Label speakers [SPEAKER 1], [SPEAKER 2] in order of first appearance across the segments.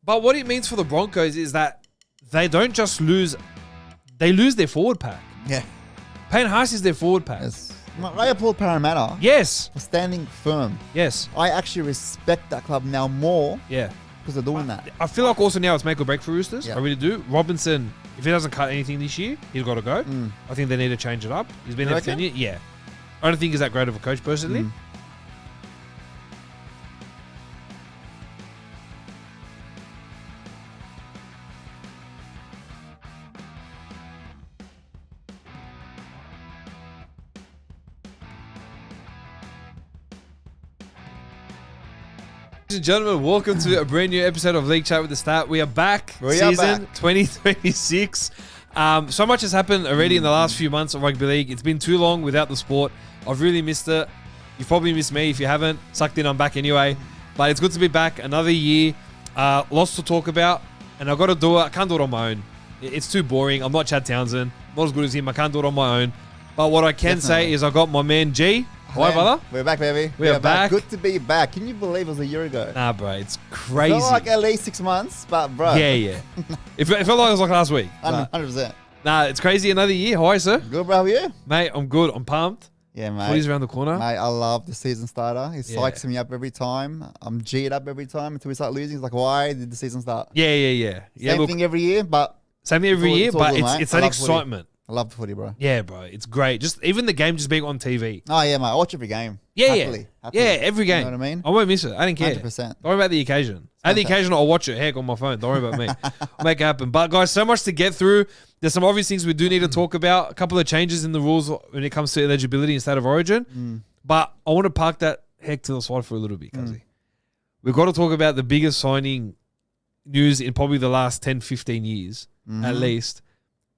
[SPEAKER 1] But what it means for the Broncos is that they don't just lose, they lose their forward pack.
[SPEAKER 2] Yeah.
[SPEAKER 1] Payne HAAS is their forward pack.
[SPEAKER 2] Yes. I applaud Parramatta
[SPEAKER 1] Yes.
[SPEAKER 2] for standing firm.
[SPEAKER 1] Yes.
[SPEAKER 2] I actually respect that club now more
[SPEAKER 1] Yeah.
[SPEAKER 2] because they're doing that.
[SPEAKER 1] I feel like also now it's make or break for Roosters.
[SPEAKER 2] Yeah.
[SPEAKER 1] I really do. Robinson, if he doesn't cut anything this year, he's got to go. I think they need to change it up. He's been there for 10 years. Yeah. I don't think he's that great of a coach personally. Ladies and gentlemen, welcome to a brand new episode of League Chat with the Stat. We are back. Season 2026. So much has happened already in the last few months of rugby league. It's been too long without the sport. I've really missed it. You've probably missed me. If you haven't, sucked in, I'm back anyway. But it's good to be back. Another year. Lots to talk about. And I've got to do it. I can't do it on my own. It's too boring. I'm not Chad Townsend. Not as good as him. I can't do it on my own. But what I can say is I got my man G. Hi, brother.
[SPEAKER 2] We're back, baby.
[SPEAKER 1] We are back.
[SPEAKER 2] Good to be back. Can you believe it was a year ago?
[SPEAKER 1] Nah, bro. It's crazy.
[SPEAKER 2] It's not like at least 6 months, but bro.
[SPEAKER 1] Yeah. It felt like it was like last week.
[SPEAKER 2] 100%.
[SPEAKER 1] Nah, it's crazy. Another year. How are you, sir?
[SPEAKER 2] Good, bro. How are you?
[SPEAKER 1] Mate, I'm good. I'm pumped.
[SPEAKER 2] Yeah, mate.
[SPEAKER 1] Footy's around the corner.
[SPEAKER 2] Mate, I love the season starter. He psychs me up every time. I'm G'd up every time until we start losing. It's like, why did the season start?
[SPEAKER 1] Yeah.
[SPEAKER 2] Same thing every year, but
[SPEAKER 1] same thing every year, but
[SPEAKER 2] good,
[SPEAKER 1] it's that excitement.
[SPEAKER 2] I love the footy, bro.
[SPEAKER 1] Yeah, bro. It's great. Just even the game just being on TV.
[SPEAKER 2] Oh, yeah, mate. I watch every game.
[SPEAKER 1] Yeah.
[SPEAKER 2] Happily.
[SPEAKER 1] Yeah, every game.
[SPEAKER 2] You know what I mean?
[SPEAKER 1] I won't miss it. I don't care.
[SPEAKER 2] 100%.
[SPEAKER 1] Don't worry about the occasion. At the occasion, I'll watch it. Heck, on my phone. Don't worry about me. I'll make it happen. But, guys, so much to get through. There's some obvious things we do need to talk about. A couple of changes in the rules when it comes to eligibility in State of Origin. But I want to park that heck to the side for a little bit, Cuzzy. We've got to talk about the biggest signing news in probably the last 10, 15 years, at least.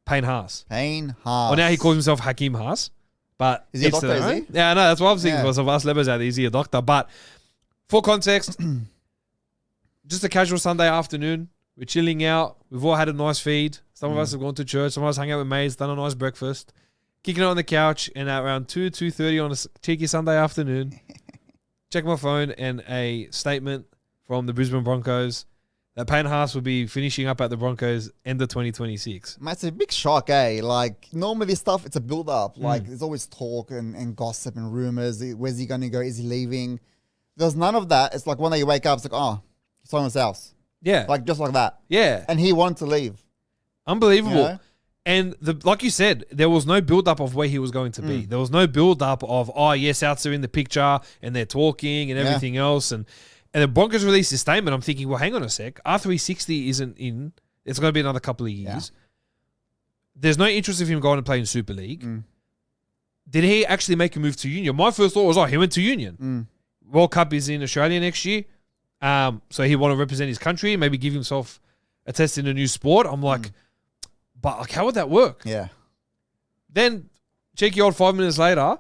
[SPEAKER 1] Payne HAAS.
[SPEAKER 2] Payne HAAS.
[SPEAKER 1] Well, now he calls himself Hakeem Haas. But
[SPEAKER 2] is he a doctor, is he?
[SPEAKER 1] Yeah, no, that's what I'm thinking. Because I've asked Lebers out there, is he a doctor? But for context, just a casual Sunday afternoon. We're chilling out. We've all had a nice feed. Some of us have gone to church. Some of us hung out with mates, done a nice breakfast, kicking it on the couch. And at around 2:30 on a cheeky Sunday afternoon, check my phone and a statement from the Brisbane Broncos that Payne HAAS will be finishing up at the Broncos end of 2026.
[SPEAKER 2] Mate, it's a big shock, eh? Like, normally this stuff, it's a build-up. Like, there's always talk and gossip and rumors. Where's he going to go? Is he leaving? There's none of that. It's like one day you wake up, it's like, oh, he's on his house.
[SPEAKER 1] Yeah.
[SPEAKER 2] Like, just like that.
[SPEAKER 1] Yeah.
[SPEAKER 2] And he wanted to leave.
[SPEAKER 1] Unbelievable.
[SPEAKER 2] You know?
[SPEAKER 1] And like you said, there was no build-up of where he was going to be. There was no build-up of, oh, yes, Outs are in the picture and they're talking and everything else. And the Broncos released this statement. I'm thinking, well, hang on a sec. R360 isn't in. It's going to be another couple of years. Yeah. There's no interest of him going to play in Super League. Did he actually make a move to Union? My first thought was, oh, he went to Union. World Cup is in Australia next year. So he want to represent his country, maybe give himself a test in a new sport. I'm like, but like, how would that work?
[SPEAKER 2] Yeah.
[SPEAKER 1] Then, cheeky old 5 minutes later,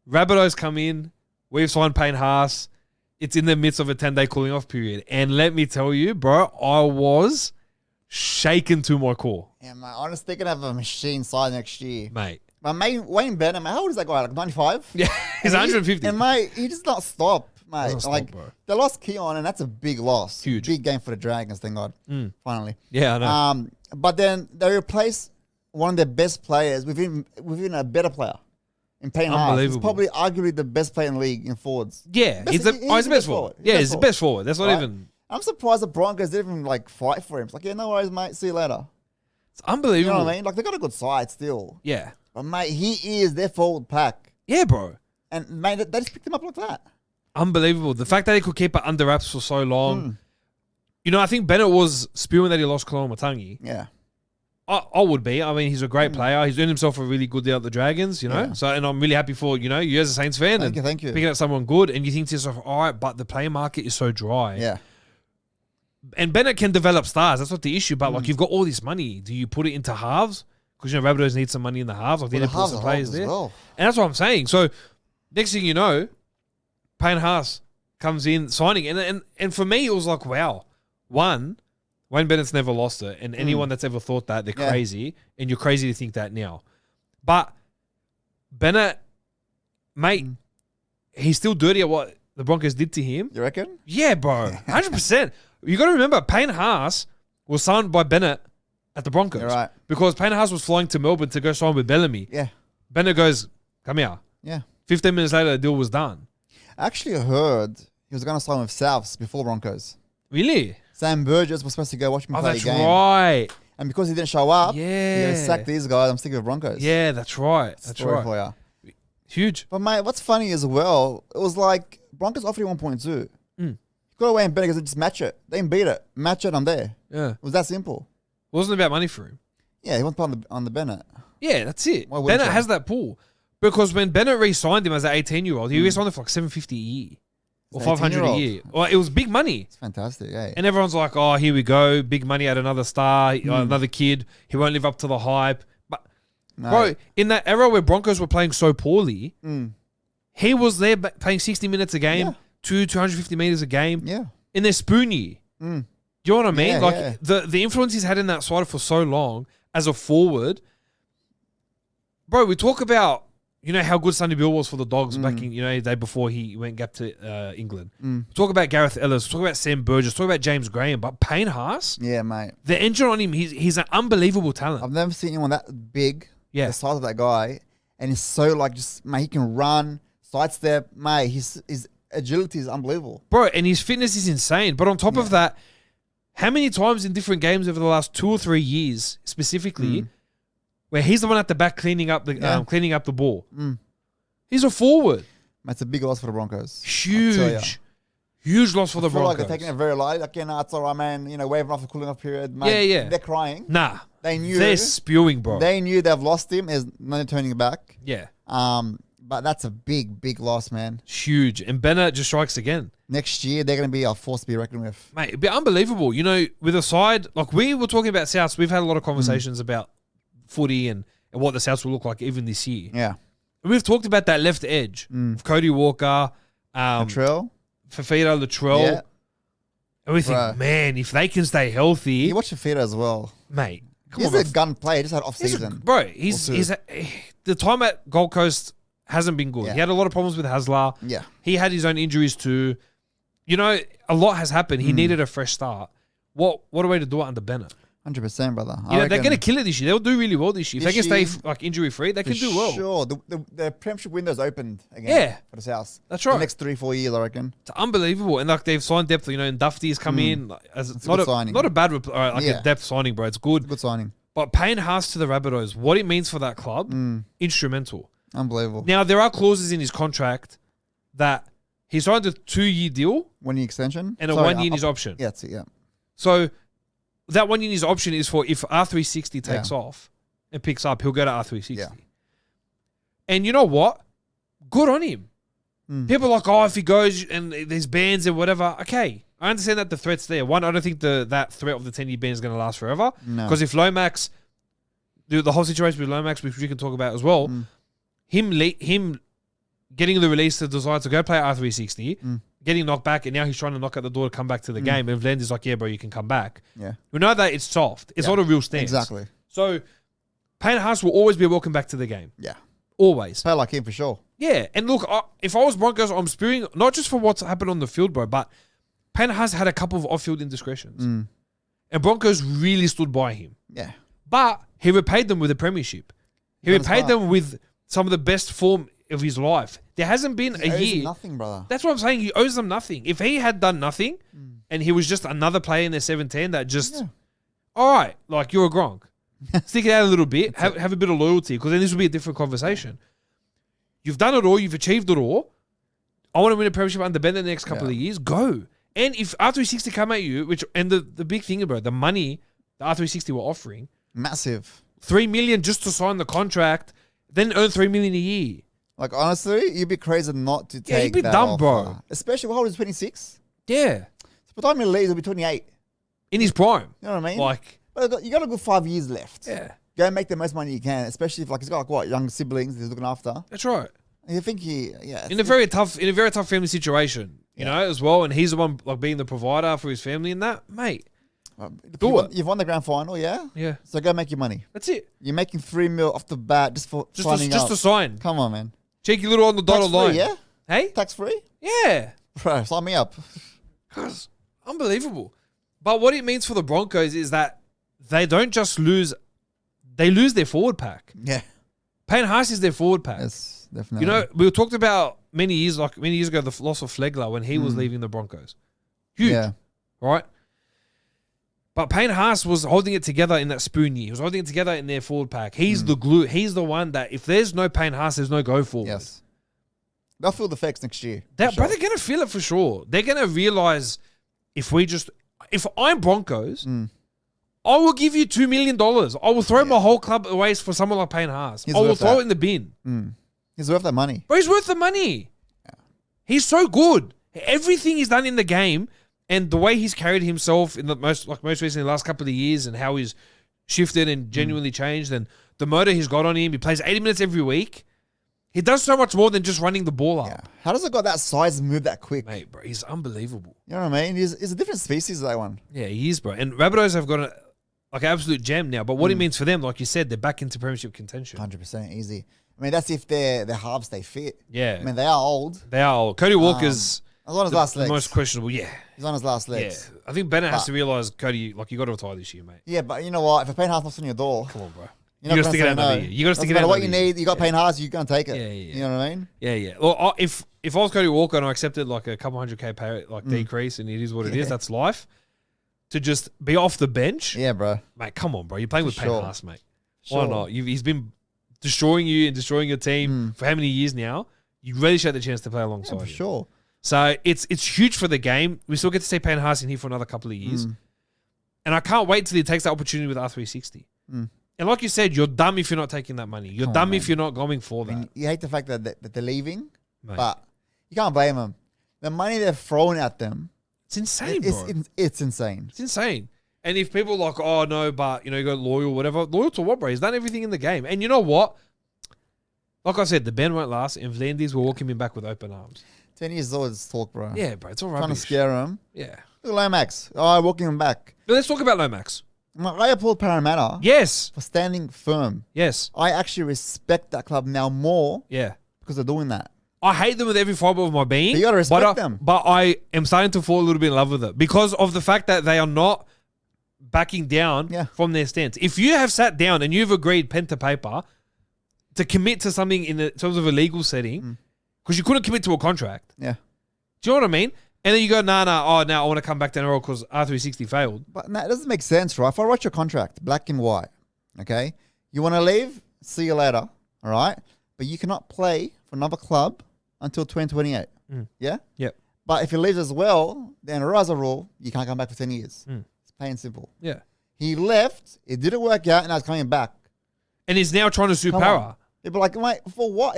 [SPEAKER 1] Rabbitohs come in. We've signed Payne HAAS. It's in the midst of a 10-day cooling off period. And let me tell you, bro, I was shaken to my core.
[SPEAKER 2] Yeah, mate. Honestly, they're going to have a machine side next year.
[SPEAKER 1] Mate.
[SPEAKER 2] But Wayne Bennett, mate, how old is that guy? Like 95?
[SPEAKER 1] Yeah, he's 150.
[SPEAKER 2] And, mate, he does not stop, mate.
[SPEAKER 1] Doesn't
[SPEAKER 2] like,
[SPEAKER 1] stop, bro.
[SPEAKER 2] They lost Keon, and that's a big loss.
[SPEAKER 1] Huge.
[SPEAKER 2] Big game for the Dragons, thank God. Finally.
[SPEAKER 1] Yeah, I know.
[SPEAKER 2] But then they replaced one of their best players with even a better player. In Payne HAAS, he's probably arguably the best player in the league in forwards.
[SPEAKER 1] Yeah, he's the best forward. Yeah, he's the best forward. That's not even.
[SPEAKER 2] I'm surprised the Broncos didn't even like fight for him. It's like, yeah, no worries, mate. See you later.
[SPEAKER 1] It's unbelievable.
[SPEAKER 2] You know what I mean? Like, they got a good side still.
[SPEAKER 1] Yeah.
[SPEAKER 2] But mate, he is their forward pack.
[SPEAKER 1] Yeah, bro.
[SPEAKER 2] And mate, they just picked him up like that.
[SPEAKER 1] Unbelievable. The fact that he could keep it under wraps for so long. You know, I think Bennett was spewing that he lost Kalamatangi.
[SPEAKER 2] Yeah.
[SPEAKER 1] I would be. I mean, he's a great player. He's earned himself a really good deal at the Dragons, you know. Yeah. So, and I'm really happy for, you as a Saints fan.
[SPEAKER 2] Thank you.
[SPEAKER 1] Picking up someone good. And you think to yourself, all right, but the player market is so dry.
[SPEAKER 2] Yeah.
[SPEAKER 1] And Bennett can develop stars. That's not the issue. But, like, you've got all this money. Do you put it into halves? Because, Rabbitohs need some money in the halves. Like, they need to put some players there. Well. And that's what I'm saying. So, next thing you know, Payne HAAS comes in, signing. And for me, it was like, wow. One, Wayne Bennett's never lost it, and anyone that's ever thought that, they're crazy, and you're crazy to think that now. But Bennett, mate, he's still dirty at what the Broncos did to him.
[SPEAKER 2] You reckon?
[SPEAKER 1] Yeah, bro. 100%. You got to remember, Payne HAAS was signed by Bennett at the Broncos.
[SPEAKER 2] You're right.
[SPEAKER 1] Because Payne HAAS was flying to Melbourne to go sign with Bellamy.
[SPEAKER 2] Yeah.
[SPEAKER 1] Bennett goes, come here.
[SPEAKER 2] Yeah.
[SPEAKER 1] 15 minutes later, the deal was done.
[SPEAKER 2] I actually heard he was going to sign with Souths before Broncos.
[SPEAKER 1] Really?
[SPEAKER 2] Sam Burgess was supposed to go watch me play
[SPEAKER 1] that's
[SPEAKER 2] a game.
[SPEAKER 1] right.
[SPEAKER 2] And because he didn't show up,
[SPEAKER 1] Yeah.
[SPEAKER 2] he goes, sack these guys. I'm sticking with Broncos.
[SPEAKER 1] Yeah, that's right. That's
[SPEAKER 2] Story
[SPEAKER 1] right.
[SPEAKER 2] for you.
[SPEAKER 1] Huge.
[SPEAKER 2] But mate, what's funny as well, it was like Broncos offered him 1.2.
[SPEAKER 1] Mm.
[SPEAKER 2] Got away and Bennett goes, just match it. They didn't beat it. Match it, I'm there.
[SPEAKER 1] Yeah.
[SPEAKER 2] It was that simple.
[SPEAKER 1] It wasn't about money for him.
[SPEAKER 2] Yeah, he wants to put on the Bennett.
[SPEAKER 1] Yeah, that's it.
[SPEAKER 2] Why wouldn't
[SPEAKER 1] Bennett
[SPEAKER 2] you?
[SPEAKER 1] has that pull. Because when Bennett re-signed him as an 18-year-old, he re-signed him for like $750 a year. Or $500 a year. Well, it was big money.
[SPEAKER 2] It's fantastic, eh?
[SPEAKER 1] And everyone's like, oh, here we go. Big money at another star, another kid. He won't live up to the hype. But, bro, in that era where Broncos were playing so poorly, he was there playing 60 minutes a game, 250 meters a game.
[SPEAKER 2] Yeah.
[SPEAKER 1] In their spoon year. Do you know what I mean?
[SPEAKER 2] Yeah,
[SPEAKER 1] like
[SPEAKER 2] yeah.
[SPEAKER 1] the influence he's had in that side for so long as a forward. Bro, we talk about, you know, how good Sonny Bill was for the Dogs back in, you know, the day before he went gap to England. Talk about Gareth Ellis. Talk about Sam Burgess. Talk about James Graham. But Payne HAAS,
[SPEAKER 2] Yeah, mate.
[SPEAKER 1] the engine on him, he's an unbelievable talent.
[SPEAKER 2] I've never seen anyone that big,
[SPEAKER 1] Yeah.
[SPEAKER 2] the size of that guy, and he's so like just, mate, he can run, sidestep, mate, his agility is unbelievable.
[SPEAKER 1] Bro, and his fitness is insane. But on top of that, how many times in different games over the last 2 or 3 years specifically where he's the one at the back cleaning up the ball? He's a forward.
[SPEAKER 2] Mate, it's a big loss for the Broncos. I'll tell ya.
[SPEAKER 1] Huge loss for the
[SPEAKER 2] I feel
[SPEAKER 1] Broncos.
[SPEAKER 2] like they're taking it very lightly. Like, it's all right, man. You know, waving off the cooling off period. Mate,
[SPEAKER 1] Yeah.
[SPEAKER 2] They're crying.
[SPEAKER 1] Nah.
[SPEAKER 2] They knew.
[SPEAKER 1] They're spewing, bro.
[SPEAKER 2] They knew they've lost him. There's no turning back.
[SPEAKER 1] Yeah.
[SPEAKER 2] But that's a big, big loss, man.
[SPEAKER 1] Huge. And Bennett just strikes again.
[SPEAKER 2] Next year, they're going to be a force to be reckoned with.
[SPEAKER 1] Mate, it'd be unbelievable. You know, with a side, like we were talking about Souths, we've had a lot of conversations about footy and what the Souths will look like even this year.
[SPEAKER 2] Yeah.
[SPEAKER 1] And we've talked about that left edge of Cody Walker,
[SPEAKER 2] Latrell.
[SPEAKER 1] Fafita, Latrell.
[SPEAKER 2] Yeah.
[SPEAKER 1] And we think,
[SPEAKER 2] Bruh.
[SPEAKER 1] man, if they can stay healthy,
[SPEAKER 2] You watch Fafita as well.
[SPEAKER 1] mate, come
[SPEAKER 2] He's
[SPEAKER 1] on.
[SPEAKER 2] a gun player. He just had off season.
[SPEAKER 1] The time at Gold Coast hasn't been good.
[SPEAKER 2] Yeah.
[SPEAKER 1] He had a lot of problems with Hasler.
[SPEAKER 2] Yeah.
[SPEAKER 1] He had his own injuries too. You know, a lot has happened. He needed a fresh start. What a way to do it under Bennett.
[SPEAKER 2] 100%, brother.
[SPEAKER 1] You know, they're going to kill it this year. They'll do really well this year. If they can stay like injury free, they can do well.
[SPEAKER 2] Sure. The premiership window's opened again.
[SPEAKER 1] Yeah.
[SPEAKER 2] For the South.
[SPEAKER 1] That's right.
[SPEAKER 2] The next 3-4 years, I reckon.
[SPEAKER 1] It's unbelievable. And like they've signed depth, you know, and Dufty's come in like, as
[SPEAKER 2] It's a
[SPEAKER 1] not
[SPEAKER 2] good
[SPEAKER 1] a
[SPEAKER 2] signing.
[SPEAKER 1] not a bad a depth signing, bro. It's good.
[SPEAKER 2] Good signing.
[SPEAKER 1] But Payne HAAS to the Rabbitohs, what it means for that club, instrumental.
[SPEAKER 2] Unbelievable.
[SPEAKER 1] Now there are clauses in his contract that he signed a 2-year deal
[SPEAKER 2] 1 year extension.
[SPEAKER 1] and a 1 year in his option.
[SPEAKER 2] Yeah, that's it, yeah.
[SPEAKER 1] So that 1 year in his option is for if R360 takes off and picks up, he'll go to R360.
[SPEAKER 2] Yeah.
[SPEAKER 1] And you know what? Good on him. People are like, oh, if he goes and there's bans and whatever, okay. I understand that the threat's there. One, I don't think that threat of the 10-year ban is going to last forever.
[SPEAKER 2] No.
[SPEAKER 1] Because if Lomax, the whole situation with Lomax, which we can talk about as well, him getting the release to decide to go play R360, getting knocked back, and now he's trying to knock at the door to come back to the game. And Vlender's like, yeah, bro, you can come back.
[SPEAKER 2] Yeah.
[SPEAKER 1] We know that it's soft. It's not a real stance.
[SPEAKER 2] Exactly.
[SPEAKER 1] So Payne HAAS will always be welcome back to the game.
[SPEAKER 2] Yeah.
[SPEAKER 1] Always.
[SPEAKER 2] Player like him for sure.
[SPEAKER 1] Yeah. And look, if I was Broncos, I'm spewing, not just for what's happened on the field, bro, but Payne HAAS had a couple of off-field indiscretions. And Broncos really stood by him.
[SPEAKER 2] Yeah.
[SPEAKER 1] But he repaid them with a premiership. He
[SPEAKER 2] That's
[SPEAKER 1] repaid
[SPEAKER 2] right.
[SPEAKER 1] them with some of the best form of his life. There hasn't been
[SPEAKER 2] He
[SPEAKER 1] a
[SPEAKER 2] owes
[SPEAKER 1] year.
[SPEAKER 2] nothing, brother.
[SPEAKER 1] That's what I'm saying. He owes them nothing. If he had done nothing and he was just another player in their 17 that just, all right, like you're a Gronk. Stick it out a little bit. Have a bit of loyalty, because then this will be a different conversation. You've done it all. You've achieved it all. I want to win a premiership under Bennett the next couple of years. Go. And if R360 come at you, and the big thing about the money the R360 were offering,
[SPEAKER 2] Massive.
[SPEAKER 1] $3 million just to sign the contract, then earn $3 million a year.
[SPEAKER 2] Like, honestly, you'd be crazy not to take
[SPEAKER 1] you'd be
[SPEAKER 2] that
[SPEAKER 1] dumb,
[SPEAKER 2] offer.
[SPEAKER 1] bro.
[SPEAKER 2] Especially, how old is 26?
[SPEAKER 1] Yeah.
[SPEAKER 2] So by the time he leaves, he'll be 28.
[SPEAKER 1] In his prime.
[SPEAKER 2] You know what I mean?
[SPEAKER 1] Like,
[SPEAKER 2] But you got a good 5 years left.
[SPEAKER 1] yeah.
[SPEAKER 2] Go and make the most money you can, especially if, like, he's got, like, what, young siblings he's looking after.
[SPEAKER 1] That's right.
[SPEAKER 2] And you think
[SPEAKER 1] In a very tough family situation, you know, as well. And he's the one like being the provider for his family and that, mate.
[SPEAKER 2] You've won the grand final, yeah?
[SPEAKER 1] Yeah.
[SPEAKER 2] So go make your money.
[SPEAKER 1] That's it.
[SPEAKER 2] You're making $3 million off the bat just for signing
[SPEAKER 1] just
[SPEAKER 2] up.
[SPEAKER 1] to sign.
[SPEAKER 2] Come on, man.
[SPEAKER 1] Cheeky little on the dotted
[SPEAKER 2] Tax-free,
[SPEAKER 1] line.
[SPEAKER 2] yeah?
[SPEAKER 1] Hey?
[SPEAKER 2] Tax free?
[SPEAKER 1] Yeah.
[SPEAKER 2] Bro, sign me up.
[SPEAKER 1] Cause unbelievable. But what it means for the Broncos is that they don't just lose, they lose their forward pack.
[SPEAKER 2] Yeah.
[SPEAKER 1] Payne HAAS is their forward pack.
[SPEAKER 2] Yes, definitely.
[SPEAKER 1] You know, we talked about many years ago, the loss of Flegler when he was leaving the Broncos. Huge.
[SPEAKER 2] Yeah.
[SPEAKER 1] Right? But Payne HAAS was holding it together in that spoon year. He was holding it together in their forward pack. He's the glue. He's the one that if there's no Payne HAAS, there's no go forward.
[SPEAKER 2] Yes. They'll feel the effects next year.
[SPEAKER 1] But they're going to feel it for sure. They're going to realize if I'm Broncos, I will give you $2 million. I will throw my whole club away for someone like Payne HAAS. I will throw it in the bin.
[SPEAKER 2] He's worth that money.
[SPEAKER 1] But he's worth the money. Yeah. He's so good. Everything he's done in the game and the way he's carried himself in the most recently the last couple of years and how he's shifted and genuinely changed and the motor he's got on him. He plays 80 minutes every week. He does so much more than just running the ball up.
[SPEAKER 2] Yeah. How does it got that size and move that quick?
[SPEAKER 1] Mate, bro, he's unbelievable.
[SPEAKER 2] You know what I mean? He's a different species, that one.
[SPEAKER 1] Yeah, he is, bro. And Rabbitohs have got an absolute gem now. But what it means for them, like you said, they're back into premiership contention.
[SPEAKER 2] 100% easy. I mean, that's if their halves stay fit.
[SPEAKER 1] Yeah.
[SPEAKER 2] I mean, they are old.
[SPEAKER 1] They are old. Cody Walker's
[SPEAKER 2] on his last legs.
[SPEAKER 1] The most questionable, yeah.
[SPEAKER 2] He's on his last legs.
[SPEAKER 1] Yeah. I think Bennett has to realise, Cody, you got to retire this year, mate.
[SPEAKER 2] Yeah, but you know what? If a Payne HAAS knocks on your door...
[SPEAKER 1] Come on, bro.
[SPEAKER 2] You got to stick it out another
[SPEAKER 1] year. You got to stick it out
[SPEAKER 2] another what you need, you got Payne HAAS, you're going to take it.
[SPEAKER 1] Yeah.
[SPEAKER 2] You know what I mean?
[SPEAKER 1] Yeah. Well, if I was Cody Walker and I accepted like a couple $100K pay decrease and it is what it is, that's life, to just be off the bench.
[SPEAKER 2] Yeah, bro.
[SPEAKER 1] Mate, come on, bro. You're playing with Payne HAAS, mate.
[SPEAKER 2] Sure.
[SPEAKER 1] Why not? He's been destroying you and destroying your team for how many years now? You really should have the chance to play alongside him.
[SPEAKER 2] Sure.
[SPEAKER 1] So it's huge for the game. We still get to see Payne HAAS in here for another couple of years. And I can't wait till he takes that opportunity with R360. And like you said, you're dumb if you're not taking that money. You're dumb if you're not going for that.
[SPEAKER 2] I mean, you hate the fact that they're leaving, but you can't blame them. The money they're throwing at them,
[SPEAKER 1] it's insane, bro.
[SPEAKER 2] It's insane.
[SPEAKER 1] It's insane. And if people are like, oh, no, but, you got loyal, whatever. Loyal to what, bro? He's done everything in the game. And you know what? Like I said, the band won't last, and Vlandis will welcome him back with open arms.
[SPEAKER 2] 10 years is always talk, bro.
[SPEAKER 1] Yeah, bro. It's all right.
[SPEAKER 2] Trying to scare him.
[SPEAKER 1] Yeah.
[SPEAKER 2] Look at Lomax. Oh, walking him back.
[SPEAKER 1] But let's talk about Lomax.
[SPEAKER 2] I applaud Parramatta.
[SPEAKER 1] Yes.
[SPEAKER 2] For standing firm.
[SPEAKER 1] Yes.
[SPEAKER 2] I actually respect that club now more.
[SPEAKER 1] Yeah.
[SPEAKER 2] Because they're doing that.
[SPEAKER 1] I hate them with every fibre of my being.
[SPEAKER 2] But you got to respect them.
[SPEAKER 1] But I am starting to fall a little bit in love with it because of the fact that they are not backing down from their stance. If you have sat down and you've agreed pen to paper to commit to something in terms of a legal setting, because you couldn't commit to a contract.
[SPEAKER 2] Yeah.
[SPEAKER 1] Do you know what I mean? And then you go, now I want to come back to NRL because R360 failed.
[SPEAKER 2] But it doesn't make sense, right? If I write your contract, black and white, okay? You want to leave? See you later, all right? But you cannot play for another club until 2028, yeah?
[SPEAKER 1] Yep.
[SPEAKER 2] But if he leaves as well, then as a rule, you can't come back for 10 years. It's plain and simple.
[SPEAKER 1] Yeah.
[SPEAKER 2] He left, it didn't work out, and now he's coming back.
[SPEAKER 1] And he's now trying to sue Para.
[SPEAKER 2] People are like, mate, for what?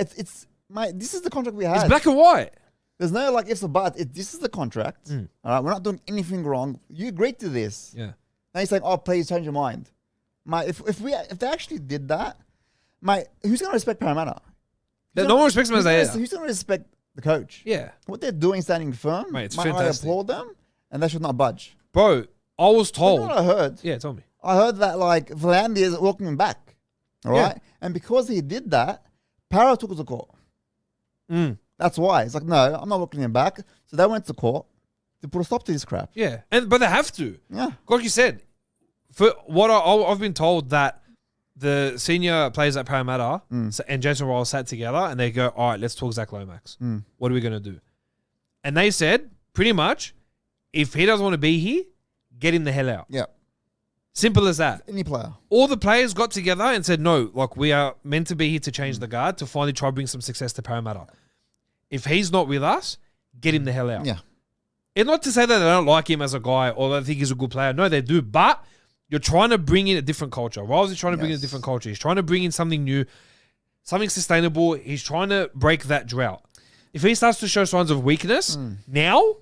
[SPEAKER 2] Mate, this is the contract we had.
[SPEAKER 1] It's black and white.
[SPEAKER 2] There's no like ifs or buts. This is the contract. All right, we're not doing anything wrong. You agreed to this.
[SPEAKER 1] Yeah.
[SPEAKER 2] Now he's saying, "Oh, please change your mind." Mate, if they actually did that, mate, who's gonna respect Parramatta?
[SPEAKER 1] No one respects them as they are.
[SPEAKER 2] Who's gonna respect the coach?
[SPEAKER 1] Yeah.
[SPEAKER 2] What they're doing, standing firm.
[SPEAKER 1] Mate, it's fantastic.
[SPEAKER 2] I applaud them, and they should not budge.
[SPEAKER 1] Bro, I was told.
[SPEAKER 2] You know what I heard?
[SPEAKER 1] Yeah, tell me.
[SPEAKER 2] I heard that like Vlandis is walking him back. All right, and because he did that, Para took it to court. That's why. It's like, no, I'm not looking him back. So they went to court to put a stop to this crap.
[SPEAKER 1] Yeah. But they have to.
[SPEAKER 2] Yeah.
[SPEAKER 1] Like you said, for what I've been told that the senior players at Parramatta and Jason Royal sat together and they go, all right, let's talk Zach Lomax. What are we going to do? And they said, pretty much, if he doesn't want to be here, get him the hell out.
[SPEAKER 2] Yeah.
[SPEAKER 1] Simple as that.
[SPEAKER 2] Any player.
[SPEAKER 1] All the players got together and said, no, like we are meant to be here to change the guard to finally try to bring some success to Parramatta. If he's not with us, get him the hell out.
[SPEAKER 2] Yeah.
[SPEAKER 1] And not to say that they don't like him as a guy or they think he's a good player. No, they do. But you're trying to bring in a different culture. Why was he trying to bring in a different culture? He's trying to bring in something new, something sustainable. He's trying to break that drought. If he starts to show signs of weakness now,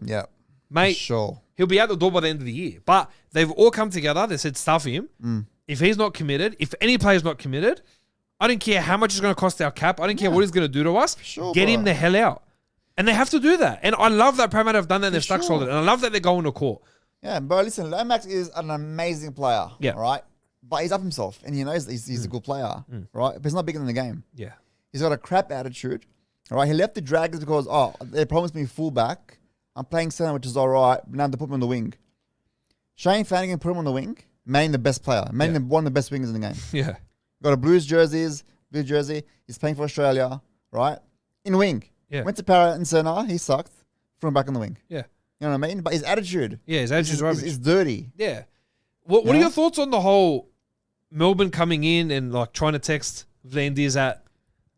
[SPEAKER 1] mate, he'll be out the door by the end of the year. But they've all come together. They said, stuff him. If he's not committed, if any player's not committed, I don't care how much it's going to cost our cap. I don't care what he's going to do to us. Get him the hell out. And they have to do that. And I love that Parramatta have done that and they've stuck solid. And I love that they're going to court.
[SPEAKER 2] Yeah, bro, listen, Lomax is an amazing player. Yeah. Right? But he's up himself and he knows he's a good player. Right? But he's not bigger than the game.
[SPEAKER 1] Yeah.
[SPEAKER 2] He's got a crap attitude. All right? He left the Dragons because, they promised me fullback. I'm playing center, which is all right. But now they put me on the wing. Shane Flanagan put him on the wing, made him the best player, made him one of the best wingers in the game.
[SPEAKER 1] Yeah.
[SPEAKER 2] Got a blue jersey. He's playing for Australia, right? In wing.
[SPEAKER 1] Yeah.
[SPEAKER 2] Went to Parramatta and Senna. He sucked. Threw him back on the wing.
[SPEAKER 1] Yeah.
[SPEAKER 2] You know what I mean? But his attitude.
[SPEAKER 1] Yeah, his attitude's rubbish.
[SPEAKER 2] Is dirty.
[SPEAKER 1] Yeah. What are your thoughts on the whole Melbourne coming in and like trying to text Vlandis at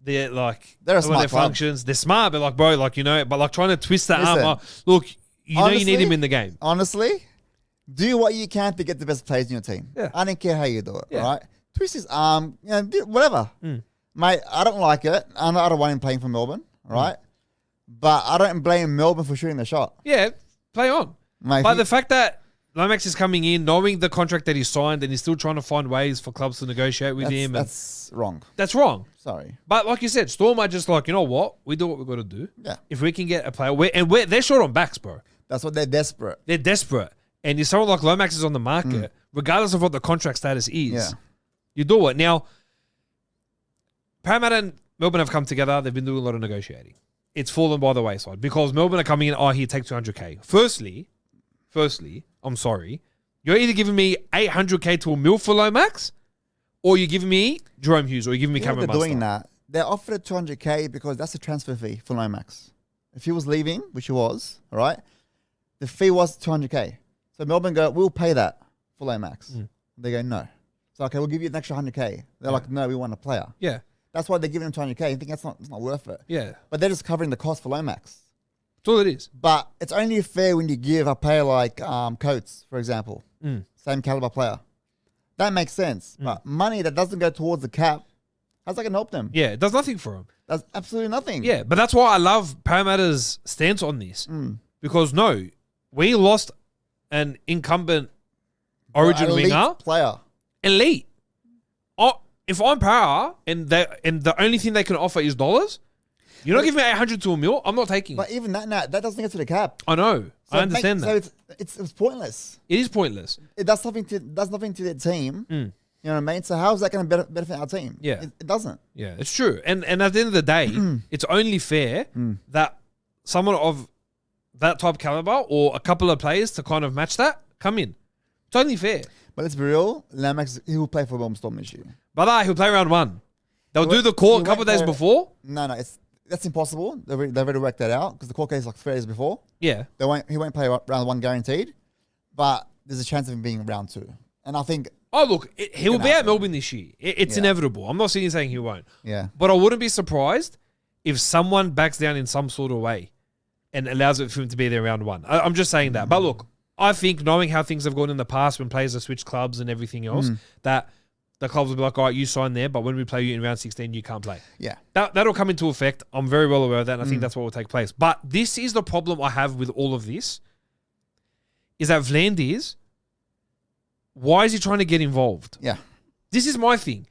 [SPEAKER 1] their like
[SPEAKER 2] they're a
[SPEAKER 1] some of
[SPEAKER 2] smart
[SPEAKER 1] their
[SPEAKER 2] club.
[SPEAKER 1] functions? They're smart, but like bro, like but like trying to twist that
[SPEAKER 2] Listen,
[SPEAKER 1] arm. Look, you know you
[SPEAKER 2] honestly,
[SPEAKER 1] need him in the game.
[SPEAKER 2] Honestly, do what you can to get the best players in your team.
[SPEAKER 1] Yeah.
[SPEAKER 2] I don't care how you do it,
[SPEAKER 1] Yeah.
[SPEAKER 2] right? Twist his arm, whatever. Mate, I don't like it. I don't want him playing for Melbourne, right? But I don't blame Melbourne for shooting the shot.
[SPEAKER 1] Yeah, play on.
[SPEAKER 2] Mate,
[SPEAKER 1] But the fact that Lomax is coming in, knowing the contract that he signed, and he's still trying to find ways for clubs to negotiate with him.
[SPEAKER 2] That's wrong.
[SPEAKER 1] That's wrong.
[SPEAKER 2] Sorry.
[SPEAKER 1] But like you said, Storm are just like, you know what? We do what we've got to do.
[SPEAKER 2] Yeah.
[SPEAKER 1] If we can get a player, they're short on backs, bro.
[SPEAKER 2] That's what they're desperate.
[SPEAKER 1] They're desperate. And if someone like Lomax is on the market, regardless of what the contract status is, you do it. Now, Parramatta and Melbourne have come together. They've been doing a lot of negotiating. It's fallen by the wayside because Melbourne are coming in, here, take 200K. Firstly, I'm sorry. You're either giving me 800K to a mil for Lomax, or you're giving me Jerome Hughes, or you're giving me Cameron
[SPEAKER 2] They're
[SPEAKER 1] Munster.
[SPEAKER 2] doing that. They're offered at 200K because that's a transfer fee for Lomax. If he was leaving, which he was, all right, the fee was 200K. So Melbourne go, we'll pay that for Lomax. They go, no. So, okay, we'll give you an extra 100K. They're like, no, we want a player.
[SPEAKER 1] Yeah.
[SPEAKER 2] That's why they're giving him 200K. You think it's not worth it.
[SPEAKER 1] Yeah.
[SPEAKER 2] But they're just covering the cost for Lomax.
[SPEAKER 1] That's all it is.
[SPEAKER 2] But it's only fair when you give a player like Coates, for example, same caliber player. That makes sense. But money that doesn't go towards the cap, how's that going to help them?
[SPEAKER 1] Yeah, it does nothing for him.
[SPEAKER 2] That's absolutely nothing.
[SPEAKER 1] Yeah, but that's why I love Parramatta's stance on this. Because, no, we lost an incumbent origin
[SPEAKER 2] elite
[SPEAKER 1] winger.
[SPEAKER 2] player.
[SPEAKER 1] Elite. If I'm Para and the only thing they can offer is dollars, you're not giving me 800 to a mil, I'm not taking
[SPEAKER 2] But
[SPEAKER 1] it.
[SPEAKER 2] even that doesn't get to the cap.
[SPEAKER 1] I know.
[SPEAKER 2] So
[SPEAKER 1] I understand that.
[SPEAKER 2] So it's pointless.
[SPEAKER 1] It is pointless.
[SPEAKER 2] It does nothing to their team. You know what I mean? So how is that going to benefit our team?
[SPEAKER 1] Yeah.
[SPEAKER 2] It doesn't.
[SPEAKER 1] Yeah, it's true. And at the end of the day, it's only fair that someone of that type caliber or a couple of players to kind of match that come in. It's only fair.
[SPEAKER 2] But let's be real. Lomax, he will play for Melbourne Storm this year.
[SPEAKER 1] But he'll play round one. They'll do the court a couple of days before.
[SPEAKER 2] No, that's impossible. They've already worked that out because the court case is like 3 days before.
[SPEAKER 1] Yeah.
[SPEAKER 2] He won't play round one guaranteed, but there's a chance of him being round 2. And I think...
[SPEAKER 1] Oh, look, he will be at Melbourne this year. It's inevitable. I'm not sitting here saying he won't.
[SPEAKER 2] Yeah.
[SPEAKER 1] But I wouldn't be surprised if someone backs down in some sort of way and allows it for him to be there round one. I'm just saying that. But look, I think knowing how things have gone in the past when players have switched clubs and everything else, that the clubs will be like, all right, you sign there, but when we play you in round 16, you can't play.
[SPEAKER 2] Yeah.
[SPEAKER 1] That'll come into effect. I'm very well aware of that, and I think that's what will take place. But this is the problem I have with all of this, is that Vlandis, why is he trying to get involved?
[SPEAKER 2] Yeah.
[SPEAKER 1] This is my thing,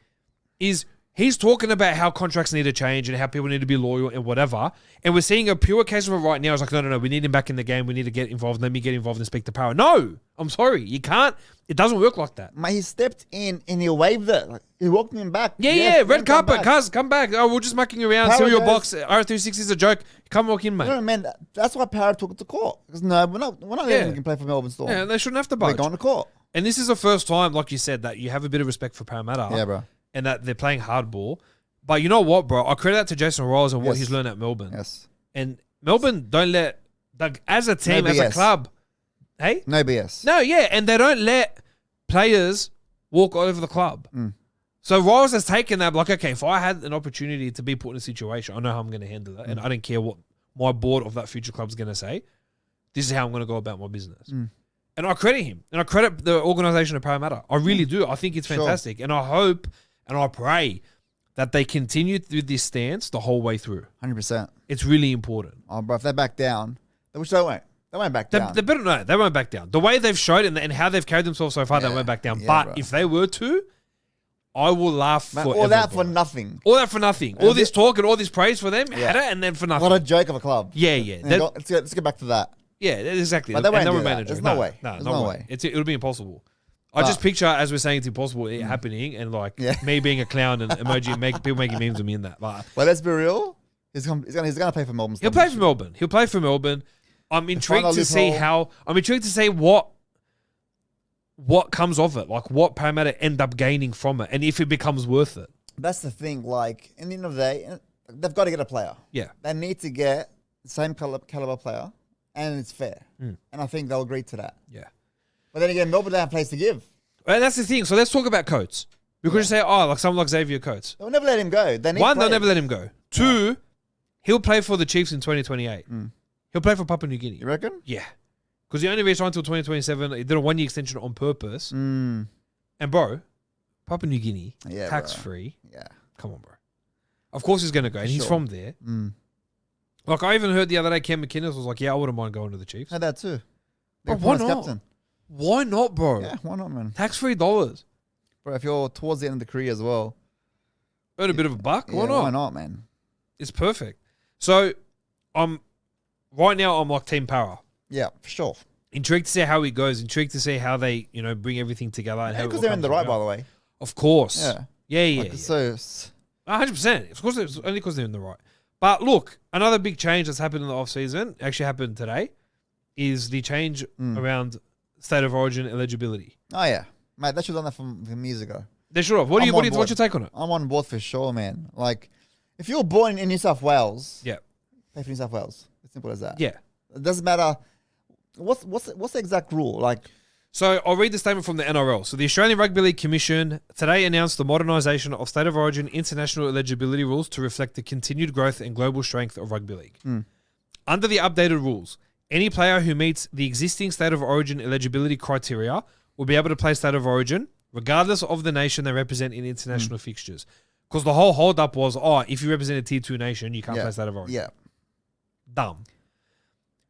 [SPEAKER 1] is he's talking about how contracts need to change and how people need to be loyal and whatever, and we're seeing a pure case of it right now. It's like, no, we need him back in the game. We need to get involved. Let me get involved and speak to power. No, I'm sorry. You can't. It doesn't work like that.
[SPEAKER 2] Mate, he stepped in and he waved it. Like, he walked him back.
[SPEAKER 1] Yeah, red carpet. Cuz, come back. Oh, we're just mucking around.
[SPEAKER 2] Power
[SPEAKER 1] Cereal
[SPEAKER 2] goes-
[SPEAKER 1] box. R36 is a joke. Come walk in, mate.
[SPEAKER 2] No, man, that's why Power took it to court. Because no, we're not letting him play for Melbourne Storm.
[SPEAKER 1] Yeah, they shouldn't have to
[SPEAKER 2] We're
[SPEAKER 1] budge.
[SPEAKER 2] going to court.
[SPEAKER 1] And this is the first time, like you said, that you have a bit of respect for Parramatta.
[SPEAKER 2] Yeah, bro.
[SPEAKER 1] And that they're playing hardball. But you know what, bro? I credit that to Jason Riles and what
[SPEAKER 2] Yes.
[SPEAKER 1] he's learned at Melbourne.
[SPEAKER 2] Yes.
[SPEAKER 1] And Melbourne don't let, like, as a team,
[SPEAKER 2] No
[SPEAKER 1] as a
[SPEAKER 2] BS.
[SPEAKER 1] club, hey?
[SPEAKER 2] No BS.
[SPEAKER 1] No, yeah. And they don't let players walk all over the club. So Riles has taken that, like, okay, if I had an opportunity to be put in a situation, I know how I'm going to handle it. And I don't care what my board of that future club's going to say. This is how I'm going to go about my business. And I credit him. And I credit the organisation of Parramatta. I really do. I think it's fantastic. And I hope and I pray that they continue with this stance the whole way through.
[SPEAKER 2] 100%.
[SPEAKER 1] It's really important.
[SPEAKER 2] Oh, bro, if they back down, which they won't. They won't back down.
[SPEAKER 1] They better know. They won't back down. The way they've showed and how they've carried themselves so far, they
[SPEAKER 2] Yeah.
[SPEAKER 1] won't back down.
[SPEAKER 2] Yeah,
[SPEAKER 1] but
[SPEAKER 2] bro.
[SPEAKER 1] if they were to, I will laugh
[SPEAKER 2] Man,
[SPEAKER 1] forever.
[SPEAKER 2] all that
[SPEAKER 1] bro.
[SPEAKER 2] for nothing.
[SPEAKER 1] All that for nothing. All this talk and all this praise for them,
[SPEAKER 2] Yeah.
[SPEAKER 1] had it, and then for nothing.
[SPEAKER 2] What a joke of a club.
[SPEAKER 1] Yeah.
[SPEAKER 2] Let's get back to that.
[SPEAKER 1] Yeah, exactly.
[SPEAKER 2] But they won't
[SPEAKER 1] and
[SPEAKER 2] do
[SPEAKER 1] remain
[SPEAKER 2] that.
[SPEAKER 1] a joke.
[SPEAKER 2] There's no way.
[SPEAKER 1] No,
[SPEAKER 2] There's
[SPEAKER 1] no
[SPEAKER 2] no
[SPEAKER 1] way.
[SPEAKER 2] way.
[SPEAKER 1] It'll be impossible. I just picture, as we're saying, it's impossible it happening, and like me being a clown and emoji, people making memes of me in that. But
[SPEAKER 2] let's be real. He's gonna play for Melbourne.
[SPEAKER 1] he'll play for Melbourne. He'll play for Melbourne. I'm intrigued to see
[SPEAKER 2] loophole.
[SPEAKER 1] I'm intrigued to see what what comes of it, like what Parramatta end up gaining from it, and if it becomes worth it.
[SPEAKER 2] That's the thing. Like, in the end of the day, they've got to get a player.
[SPEAKER 1] Yeah.
[SPEAKER 2] They need to get the same caliber player, and it's fair. And I think they'll agree to that.
[SPEAKER 1] Yeah.
[SPEAKER 2] But then again, Melbourne don't have a place to give.
[SPEAKER 1] And that's the thing. So let's talk about Coates. Because you say, like someone like Xavier Coates.
[SPEAKER 2] They'll never let him go. They need
[SPEAKER 1] One,
[SPEAKER 2] players.
[SPEAKER 1] they'll never let him go. Two, he'll play for the Chiefs in 2028. He'll play for Papua New Guinea.
[SPEAKER 2] You reckon?
[SPEAKER 1] Yeah. Because he only reached until 2027. He did a 1-year extension on purpose. And bro, Papua New Guinea, tax-free.
[SPEAKER 2] Yeah.
[SPEAKER 1] Come on, bro. Of course he's going to go. And he's from there. Like, I even heard the other day, Cam McInnes was like, yeah, I wouldn't mind going to the Chiefs.
[SPEAKER 2] Had that too.
[SPEAKER 1] But why not? Captain. Why not, bro?
[SPEAKER 2] Yeah, why not, man?
[SPEAKER 1] Tax-free dollars.
[SPEAKER 2] Bro, if you're towards the end of the career as well.
[SPEAKER 1] Earn a bit of a buck. Why not?
[SPEAKER 2] Why not, man?
[SPEAKER 1] It's perfect. So, right now, I'm like Team Para.
[SPEAKER 2] Yeah, for sure.
[SPEAKER 1] Intrigued to see how it goes. Intrigued to see how they, bring everything together. And how
[SPEAKER 2] because they're in the right, by the way.
[SPEAKER 1] Of course. Yeah.
[SPEAKER 2] Like, so
[SPEAKER 1] 100%. Of course, it's only because they're in the right. But look, another big change that's happened in the off-season, actually happened today, is the change around State of Origin eligibility.
[SPEAKER 2] Oh, yeah. Mate, they should have done that from years ago.
[SPEAKER 1] They should have. What's your take on it?
[SPEAKER 2] I'm on board for sure, man. Like, if you're born in New South Wales, play for New South Wales. As simple as that.
[SPEAKER 1] Yeah.
[SPEAKER 2] It doesn't matter. What's the exact rule? Like,
[SPEAKER 1] so I'll read the statement from the NRL. So the Australian Rugby League Commission today announced the modernisation of State of Origin international eligibility rules to reflect the continued growth and global strength of rugby league. Under the updated rules, any player who meets the existing State of Origin eligibility criteria will be able to play State of Origin regardless of the nation they represent in international fixtures. Because the whole hold-up was, if you represent a Tier 2 nation, you can't play State of Origin.
[SPEAKER 2] Yeah.
[SPEAKER 1] Dumb.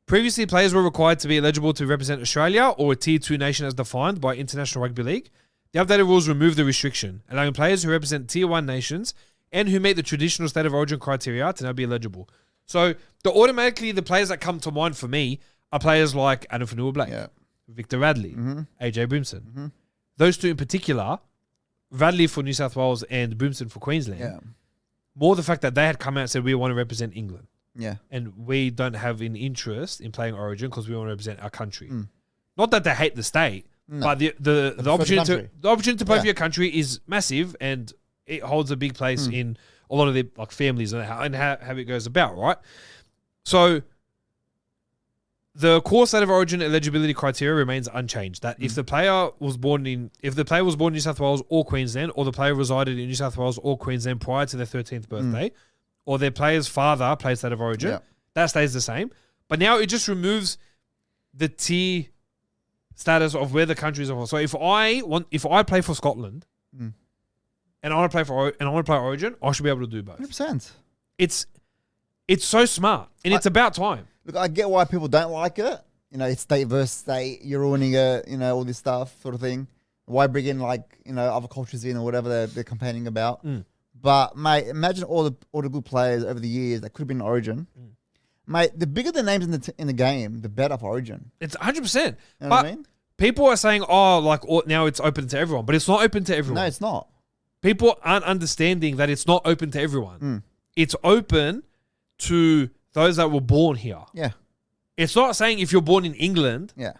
[SPEAKER 1] Previously, players were required to be eligible to represent Australia or a Tier 2 nation as defined by International Rugby League. The updated rules remove the restriction, allowing players who represent Tier 1 nations and who meet the traditional State of Origin criteria to now be eligible. So, automatically, the players that come to mind for me are players like Adam Fanua-Blake, Victor Radley, AJ Brimson. Those two in particular, Radley for New South Wales and Brimson for Queensland.
[SPEAKER 2] Yeah.
[SPEAKER 1] More the fact that they had come out and said, we want to represent England.
[SPEAKER 2] Yeah.
[SPEAKER 1] And we don't have an interest in playing Origin because we want to represent our country. Not that they hate the state, but the opportunity to play for your country is massive, and it holds a big place in a lot of their families and how it goes about, right? So the core State of Origin eligibility criteria remains unchanged. That if the player was born in New South Wales or Queensland, or the player resided in New South Wales or Queensland prior to their 13th birthday, or their player's father plays State of Origin, that stays the same. But now it just removes the tier status of where the countries are. So if I play for Scotland and I want to play Origin, I should be able to do both.
[SPEAKER 2] 100%.
[SPEAKER 1] It's so smart, and it's about time.
[SPEAKER 2] Look, I get why people don't like it. It's state versus state. You're ruining it. All this stuff, sort of thing. Why bring in other cultures in or whatever they're complaining about? But mate, imagine all the good players over the years that could have been in Origin. Mate, the bigger the names in the game, the better for Origin.
[SPEAKER 1] It's 100%.
[SPEAKER 2] You know what I mean?
[SPEAKER 1] People are saying, now it's open to everyone, but it's not open to everyone.
[SPEAKER 2] No, it's not.
[SPEAKER 1] People aren't understanding that it's not open to everyone. It's open to those that were born here.
[SPEAKER 2] Yeah.
[SPEAKER 1] It's not saying if you're born in England,
[SPEAKER 2] and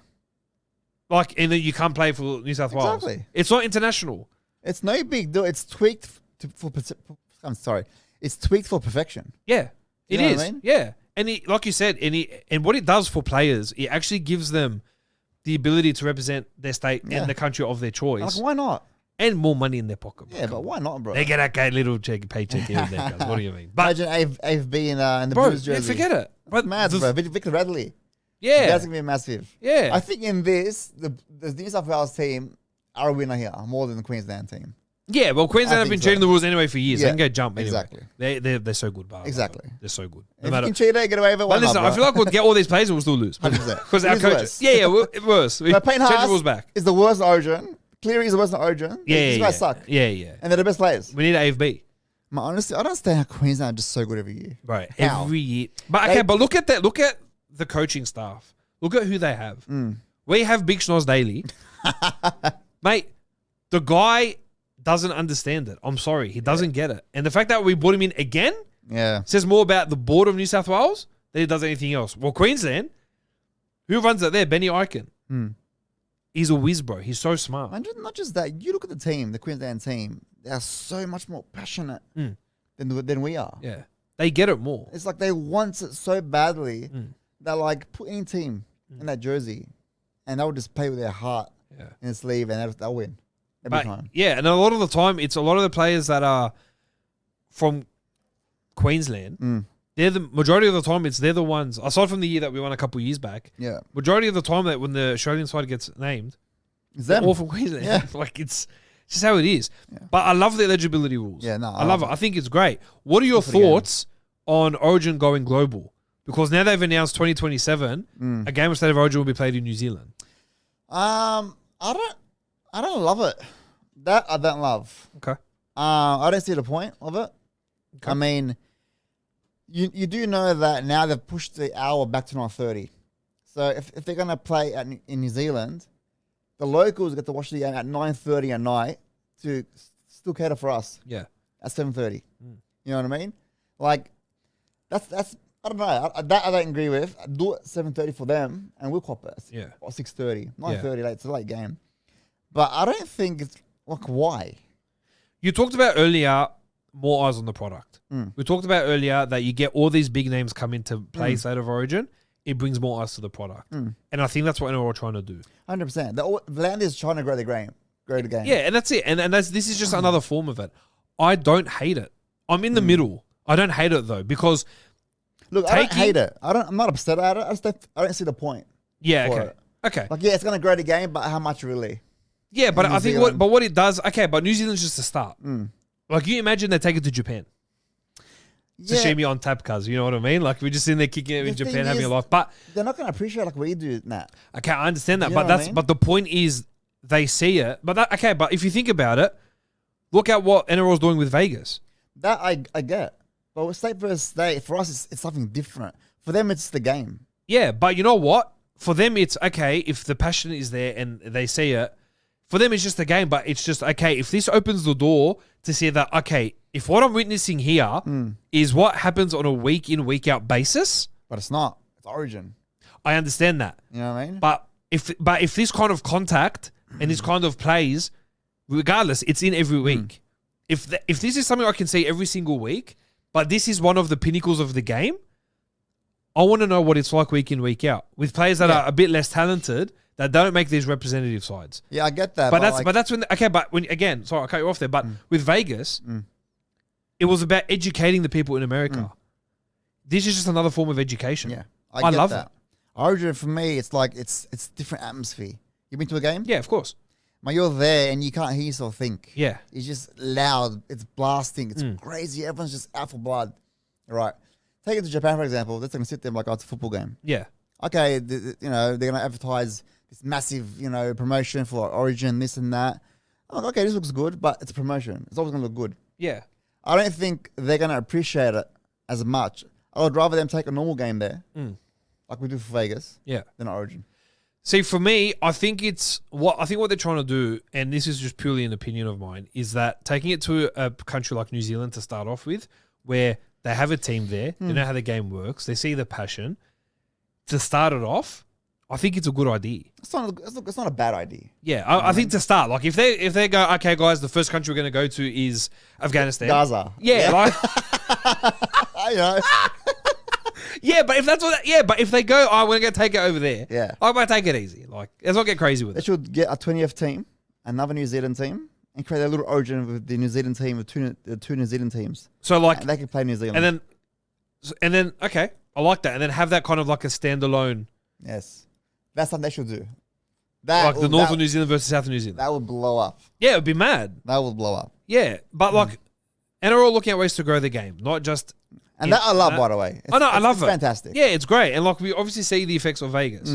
[SPEAKER 1] then you can't play for New South Wales.
[SPEAKER 2] Exactly.
[SPEAKER 1] It's not international.
[SPEAKER 2] It's no big deal. It's tweaked It's tweaked for perfection.
[SPEAKER 1] Yeah, it is.
[SPEAKER 2] What I mean?
[SPEAKER 1] Yeah, and like you said, and what it does for players, it actually gives them the ability to represent their state and the country of their choice.
[SPEAKER 2] Like, why not?
[SPEAKER 1] And more money in their pocket.
[SPEAKER 2] Yeah, but why not, bro?
[SPEAKER 1] They get a little paycheck here and there, guys. What do you mean? But,
[SPEAKER 2] imagine AFB in the Blues jersey.
[SPEAKER 1] Forget it.
[SPEAKER 2] But mad, bro. Victor Radley.
[SPEAKER 1] Yeah.
[SPEAKER 2] That's going to be massive.
[SPEAKER 1] Yeah.
[SPEAKER 2] I think in this, the New South Wales team are a winner here, more than the Queensland team.
[SPEAKER 1] Yeah, well, Queensland have been cheating the ruals anyway for years. They can go jump anyway.
[SPEAKER 2] Exactly.
[SPEAKER 1] They're so good, bro.
[SPEAKER 2] Exactly.
[SPEAKER 1] They're so good.
[SPEAKER 2] No if you can cheat it, get away with it,
[SPEAKER 1] but listen, I feel like we'll get all these players and we'll still lose.
[SPEAKER 2] 100%.
[SPEAKER 1] Because our coaches. Worse.
[SPEAKER 2] So Payne HAAS
[SPEAKER 1] back.
[SPEAKER 2] is the worst in Origin. Cleary is the worst in Origin. These guys suck.
[SPEAKER 1] Yeah.
[SPEAKER 2] And they're the best players.
[SPEAKER 1] We need AFB.
[SPEAKER 2] Honestly, I don't understand how Queensland are just so good every year.
[SPEAKER 1] Right. Every year. But but look at that. Look at the coaching staff. Look at who they have. We have Big Schnoz Daly. Mate, the guy doesn't understand it. I'm sorry. He doesn't get it. And the fact that we brought him in again says more about the board of New South Wales than it does anything else. Well, Queensland, who runs it there? Benny Eichen. he's a whiz, bro. He's so smart.
[SPEAKER 2] And not just that. You look at the team, the Queensland team. They are so much more passionate than we are.
[SPEAKER 1] Yeah, they get it more.
[SPEAKER 2] It's like they want it so badly. They're like, put any team in that jersey, and they'll just play with their heart in their sleeve, and they'll win every time.
[SPEAKER 1] Yeah, and a lot of the time, it's a lot of the players that are from Queensland. They're the majority of the time. They're the ones. Aside from the year that we won a couple of years back, majority of the time that when the Australian side gets named,
[SPEAKER 2] it's them.
[SPEAKER 1] All from Queensland. Yeah. Like it's just how it is. Yeah. But I love the eligibility rules.
[SPEAKER 2] Yeah, no,
[SPEAKER 1] I love it. I think it's great. What are your thoughts on Origin going global? Because now they've announced 2027, a game of State of Origin will be played in New Zealand.
[SPEAKER 2] I don't love it. That I don't love.
[SPEAKER 1] Okay.
[SPEAKER 2] I don't see the point of it. Okay. I mean, you do know that now they've pushed the hour back to 9:30. So if they're going to play in New Zealand, the locals get to watch the game at 9:30 at night to still cater for us.
[SPEAKER 1] Yeah.
[SPEAKER 2] At 7:30. You know what I mean? Like, that's I don't know. That I don't agree with. Do it 7:30 for them, and we'll cop it.
[SPEAKER 1] Yeah.
[SPEAKER 2] Or 6:30. 9:30, it's a late game. But I don't think it's, like, why?
[SPEAKER 1] You talked about earlier more eyes on the product. We talked about earlier that you get all these big names come into play State of Origin. It brings more eyes to the product. And I think that's what NRL are trying to do.
[SPEAKER 2] 100%. The land is trying to grow the game.
[SPEAKER 1] Yeah, and that's it. And this is just another form of it. I don't hate it. I'm in the middle. I don't hate it, though, because...
[SPEAKER 2] Look, I don't hate it. I'm not upset at it. I don't see the point.
[SPEAKER 1] Yeah, okay. Okay.
[SPEAKER 2] Like, yeah, it's going to grow the game, but how much really?
[SPEAKER 1] Yeah, but I think what it does... Okay, but New Zealand's just a start. Like, you imagine they take it to Japan. Sashimi on tap, cuz. You know what I mean? Like, we're just in there kicking it in Japan, having a life. But
[SPEAKER 2] they're not going to appreciate like we do that.
[SPEAKER 1] Okay, I understand that. But the point is they see it. But if you think about it, look at what NRL's doing with Vegas.
[SPEAKER 2] That I get. But with state versus state, for us, it's something different. For them, it's the game.
[SPEAKER 1] Yeah, but you know what? For them, it's okay if the passion is there and they see it. For them, it's just a game, but it's just, okay, if this opens the door to see that, okay, if what I'm witnessing here is what happens on a week in, week out basis.
[SPEAKER 2] But it's not. It's Origin.
[SPEAKER 1] I understand that.
[SPEAKER 2] You know what I mean?
[SPEAKER 1] But if this kind of contact and this kind of plays, regardless, it's in every week. If this is something I can see every single week, but this is one of the pinnacles of the game, I want to know what it's like week in, week out. With players that are a bit less talented, that don't make these representative sides.
[SPEAKER 2] Yeah, I get that.
[SPEAKER 1] But that's when... again, sorry, I cut you off there, but with Vegas, it was about educating the people in America. This is just another form of education.
[SPEAKER 2] Yeah,
[SPEAKER 1] I love
[SPEAKER 2] that.
[SPEAKER 1] it.
[SPEAKER 2] Origin, for me, it's like, it's different atmosphere. You been to a game?
[SPEAKER 1] Yeah, of course.
[SPEAKER 2] But you're there and you can't hear yourself think.
[SPEAKER 1] Yeah.
[SPEAKER 2] It's just loud. It's blasting. It's crazy. Everyone's just out for blood. All right. Take it to Japan, for example. They're going to sit there like, oh, it's a football game.
[SPEAKER 1] Yeah.
[SPEAKER 2] Okay, they're going to advertise this massive, promotion for Origin, this and that. I'm like, okay, this looks good, but it's a promotion. It's always going to look good.
[SPEAKER 1] Yeah.
[SPEAKER 2] I don't think they're going to appreciate it as much. I would rather them take a normal game there, like we do for Vegas, than Origin.
[SPEAKER 1] See, for me, I think what they're trying to do, and this is just purely an opinion of mine, is that taking it to a country like New Zealand to start off with, where they have a team there, they know how the game works, they see the passion. To start it off, I think it's a good idea.
[SPEAKER 2] It's not a bad idea.
[SPEAKER 1] Yeah, I think to start, like if they go, okay, guys, the first country we're going to go to is Afghanistan,
[SPEAKER 2] Gaza.
[SPEAKER 1] Yeah, like
[SPEAKER 2] I know.
[SPEAKER 1] Yeah, but if they go, we're going to take it over there. I might take it easy. Like, let's not get crazy with it.
[SPEAKER 2] They should get a 20th team, another New Zealand team, and create a little Origin with the New Zealand team, with two New Zealand teams.
[SPEAKER 1] So like,
[SPEAKER 2] and they can play New Zealand.
[SPEAKER 1] And then okay, I like that. And then have that kind of like a standalone.
[SPEAKER 2] Yes, that's something they should do.
[SPEAKER 1] Like the North of New Zealand versus South of New Zealand.
[SPEAKER 2] That would blow up.
[SPEAKER 1] Yeah, it would be mad.
[SPEAKER 2] That would blow up.
[SPEAKER 1] Yeah, but like, NRL looking at ways to grow the game, not just.
[SPEAKER 2] And that I love, by the way.
[SPEAKER 1] I love it.
[SPEAKER 2] Fantastic.
[SPEAKER 1] Yeah, it's great. And like, we obviously see the effects of Vegas.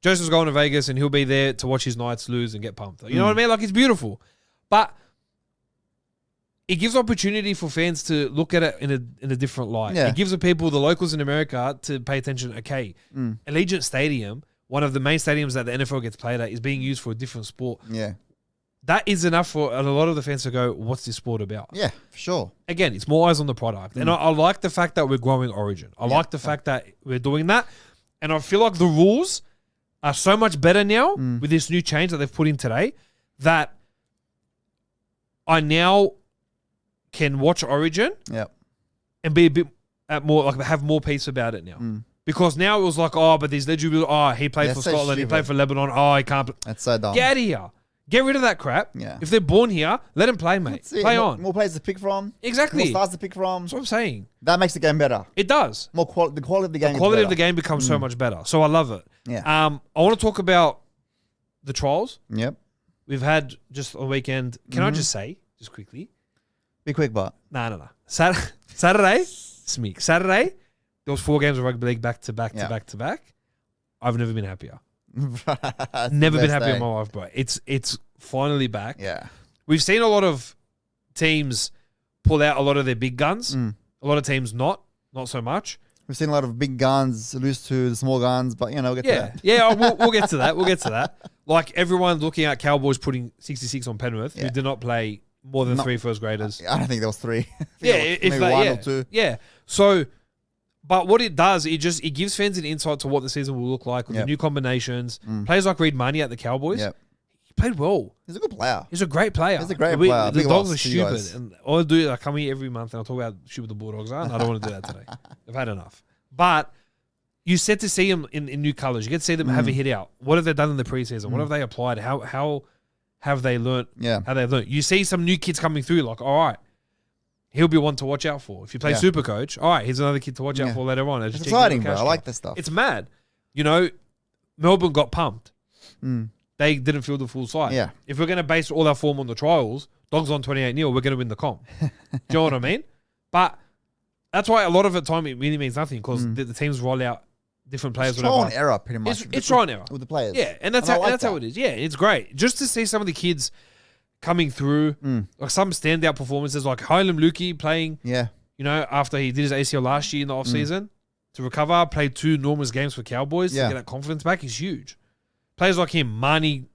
[SPEAKER 1] Joseph's going to Vegas and he'll be there to watch his Knights lose and get pumped. You know what I mean? Like, it's beautiful. But it gives opportunity for fans to look at it in a different light.
[SPEAKER 2] Yeah.
[SPEAKER 1] It gives the locals in America, to pay attention. Okay, Allegiant Stadium, one of the main stadiums that the NFL gets played at, is being used for a different sport.
[SPEAKER 2] Yeah.
[SPEAKER 1] That is enough for a lot of the fans to go, what's this sport about?
[SPEAKER 2] Yeah, for sure.
[SPEAKER 1] Again, it's more eyes on the product. And I like the fact that we're growing Origin. I like the fact that we're doing that. And I feel like the rules are so much better now with this new change that they've put in today that I now can watch Origin and be a bit more like have more peace about it now. Because now it was like, oh, but these legibility, he played for Scotland, he played for Lebanon, he can't play.
[SPEAKER 2] That's so dumb.
[SPEAKER 1] Get out of here. Get rid of that crap.
[SPEAKER 2] Yeah.
[SPEAKER 1] If they're born here, let them play, mate. Play on.
[SPEAKER 2] More players to pick from.
[SPEAKER 1] Exactly.
[SPEAKER 2] More stars to pick from.
[SPEAKER 1] That's what I'm saying.
[SPEAKER 2] That makes the game better.
[SPEAKER 1] It does.
[SPEAKER 2] The quality of the game.
[SPEAKER 1] The quality of the game becomes so much better. So I love it.
[SPEAKER 2] Yeah.
[SPEAKER 1] I want to talk about the trials.
[SPEAKER 2] Yep.
[SPEAKER 1] We've had just a weekend. Can I just say, just quickly?
[SPEAKER 2] Be quick, but.
[SPEAKER 1] No. Saturday, there was 4 games of rugby league back to back to back to back. I've never been happier. Never been happier in my life, bro. It's finally back.
[SPEAKER 2] Yeah.
[SPEAKER 1] We've seen a lot of teams pull out a lot of their big guns. A lot of teams not so much.
[SPEAKER 2] We've seen a lot of big guns lose to the small guns, but we'll get to that.
[SPEAKER 1] Yeah, we'll get to that. We'll get to that. Like everyone looking at Cowboys putting 66 on Penrith, who did not play more than 3 first graders.
[SPEAKER 2] I don't think there was 3.
[SPEAKER 1] If
[SPEAKER 2] maybe 1 or 2.
[SPEAKER 1] Yeah. So, but what it does, it gives fans an insight to what the season will look like with the new combinations. Players like Reed Money at the Cowboys.
[SPEAKER 2] Yep.
[SPEAKER 1] He played well.
[SPEAKER 2] He's a good player.
[SPEAKER 1] He's a great player.
[SPEAKER 2] He's a great player.
[SPEAKER 1] The Dogs are stupid. And all I do, I come here every month and I talk about how stupid the Bulldogs are, and I don't want to do that today. I've had enough. But you set to see them in new colours. You get to see them have a hit out. What have they done in the preseason? What have they applied? How have they learnt?
[SPEAKER 2] Yeah.
[SPEAKER 1] How they've learnt. You see some new kids coming through, like, all right, he'll be one to watch out for. If you play Super Coach, all right, here's another kid to watch out for later on.
[SPEAKER 2] It's exciting, bro. I like this stuff.
[SPEAKER 1] It's mad. Melbourne got pumped. They didn't field the full side.
[SPEAKER 2] Yeah.
[SPEAKER 1] If we're going to base all our form on the trials, Dogs on 28-0, we're going to win the comp. Do you know what I mean? But that's why a lot of the time it really means nothing because the teams roll out different players.
[SPEAKER 2] It's trial and error, pretty much.
[SPEAKER 1] It's trial and error.
[SPEAKER 2] With the players.
[SPEAKER 1] Yeah, and that's how it is. Yeah, it's great. Just to see some of the kids coming through, like some standout performances, like Hylam Lukey playing, after he did his ACL last year in the off-season, to recover, played 2 enormous games for Cowboys, to get that confidence back is huge. Players like him, Marnie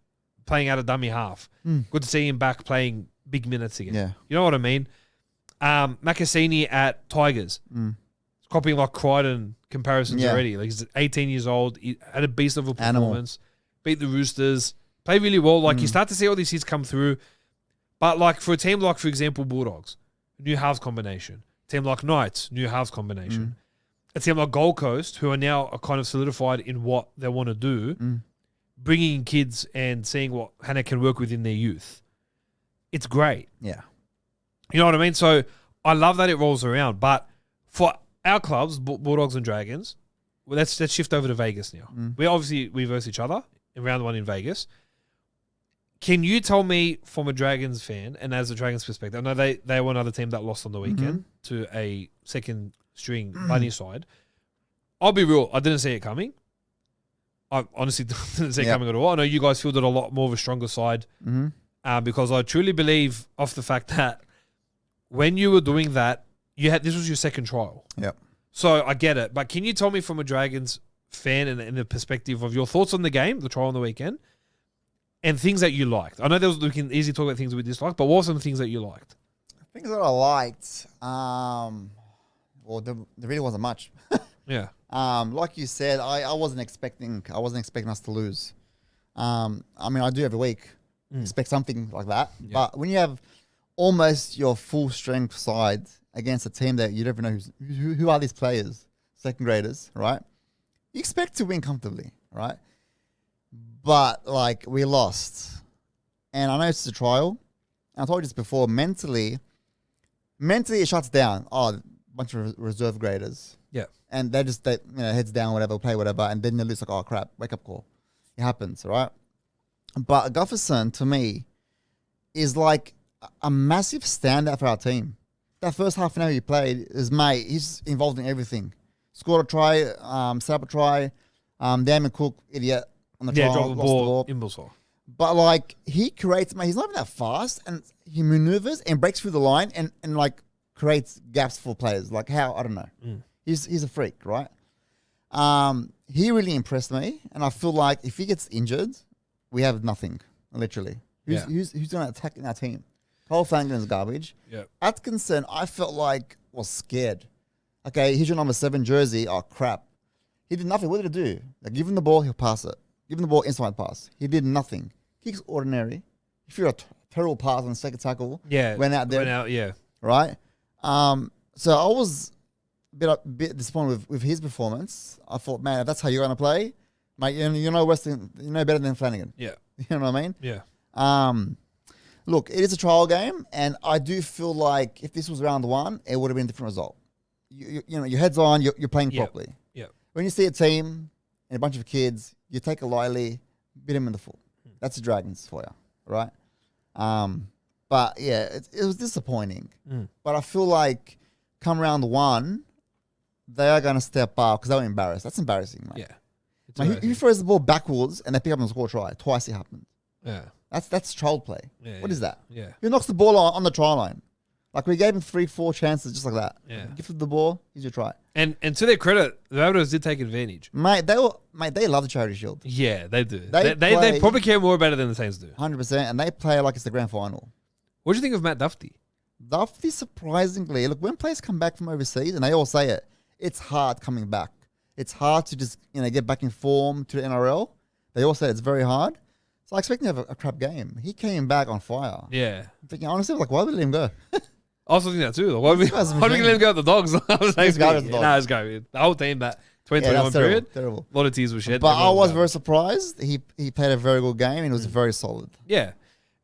[SPEAKER 1] playing out of dummy half. Good to see him back playing big minutes again.
[SPEAKER 2] Yeah.
[SPEAKER 1] You know what I mean? Makasini at Tigers. Copying like Crichton comparisons already. Like he's 18 years old. He had a beast of a performance. Beat the Roosters. Played really well. Like you start to see all these kids come through. But like for a team like, for example, Bulldogs, new halves combination. Team like Knights, new halves combination. A team like Gold Coast, who are now kind of solidified in what they want to do, bringing in kids and seeing how they can work within their youth. It's great.
[SPEAKER 2] Yeah.
[SPEAKER 1] You know what I mean? So I love that it rolls around. But for our clubs, Bulldogs and Dragons, let's shift over to Vegas now. We verse each other in round 1 in Vegas. Can you tell me from a Dragons fan and as a Dragons perspective, I know they were another team that lost on the weekend to a second string Bunnies side. I'll be real, I didn't see it coming. I honestly didn't see it coming at all. I know you guys fielded a lot more of a stronger side because I truly believe off the fact that when you were doing that, this was your second trial.
[SPEAKER 2] Yep.
[SPEAKER 1] So I get it. But can you tell me from a Dragons fan and in the perspective of your thoughts on the game, the trial on the weekend, and things that you liked? I know we can easily talk about things we disliked, but what were some things that you liked?
[SPEAKER 2] Things that I liked, there really wasn't much.
[SPEAKER 1] Yeah.
[SPEAKER 2] Like you said, I wasn't expecting us to lose. I mean, I do every week expect something like that. Yeah. But when you have almost your full strength side against a team that you never know who are these players, second graders, right? You expect to win comfortably, right? But like we lost, and I know it's a trial. And I told you this before. Mentally, it shuts down. Oh, a bunch of reserve graders.
[SPEAKER 1] Yeah,
[SPEAKER 2] and they heads down, whatever, play whatever, and then they lose like, oh crap, wake up call. It happens, right? But Gufferson to me is like a massive standout for our team. That first half an hour he played, he's involved in everything. Scored a try, set up a try. Damon Cook, idiot. On the trial,
[SPEAKER 1] drop the ball, imbecile.
[SPEAKER 2] But like he creates, he's not even that fast, and he maneuvers and breaks through the line and like creates gaps for players. Like how, I don't know. He's a freak, right? He really impressed me, and I feel like if he gets injured, we have nothing. Literally, who's going to attack in our team? Cole Flanagan is garbage.
[SPEAKER 1] Yeah.
[SPEAKER 2] Atkinson, I felt like was scared. Okay, here's your number 7 jersey. Oh crap, he did nothing. What did he do? Like, give him the ball, he'll pass it. Give him the ball inside pass. He did nothing. Kicks ordinary. If you're a terrible pass on the second tackle, went out there. Right? So I was a bit disappointed with his performance. I thought, man, if that's how you're going to play, mate, you know better than Flanagan.
[SPEAKER 1] Yeah.
[SPEAKER 2] You know what I mean?
[SPEAKER 1] Yeah.
[SPEAKER 2] Look, it is a trial game, and I do feel like if this was round one, it would have been a different result. You know, your head's on, you're playing properly.
[SPEAKER 1] Yeah.
[SPEAKER 2] When you see a team and a bunch of kids, you take it lightly, beat them in the foot. That's the Dragons for you, right? But yeah, it was disappointing. But I feel like come round one, they are going to step up because they were embarrassed. That's embarrassing, mate.
[SPEAKER 1] Yeah.
[SPEAKER 2] Mate, he throws the ball backwards and they pick up and score a try. Twice it happened.
[SPEAKER 1] Yeah.
[SPEAKER 2] That's child play.
[SPEAKER 1] Yeah,
[SPEAKER 2] what is that?
[SPEAKER 1] Yeah.
[SPEAKER 2] He knocks the ball on the try line. Like we gave him 3-4 chances just like that.
[SPEAKER 1] Yeah.
[SPEAKER 2] Gifted the ball, here's your try.
[SPEAKER 1] And to their credit, the Rabbitohs did take advantage.
[SPEAKER 2] Mate, they love the Charity Shield.
[SPEAKER 1] Yeah, they do.
[SPEAKER 2] They
[SPEAKER 1] probably care more about it than the Saints do.
[SPEAKER 2] 100%, and they play like it's the grand final.
[SPEAKER 1] What do you think of Matt Duffy?
[SPEAKER 2] Duffy, surprisingly, look, when players come back from overseas, and they all say it, it's hard coming back. It's hard to just get back in form to the NRL. They all say it's very hard. So I expect him to have a crap game. He came back on fire.
[SPEAKER 1] Yeah.
[SPEAKER 2] I'm thinking, honestly, like, why would we let him go?
[SPEAKER 1] I also think that too. Like, why would we let him go at the Dogs? I was like, let's go. The whole team, that 2021 period.
[SPEAKER 2] Terrible.
[SPEAKER 1] A lot of tears were shed.
[SPEAKER 2] But I was very surprised. He played a very good game and it was very solid.
[SPEAKER 1] Yeah.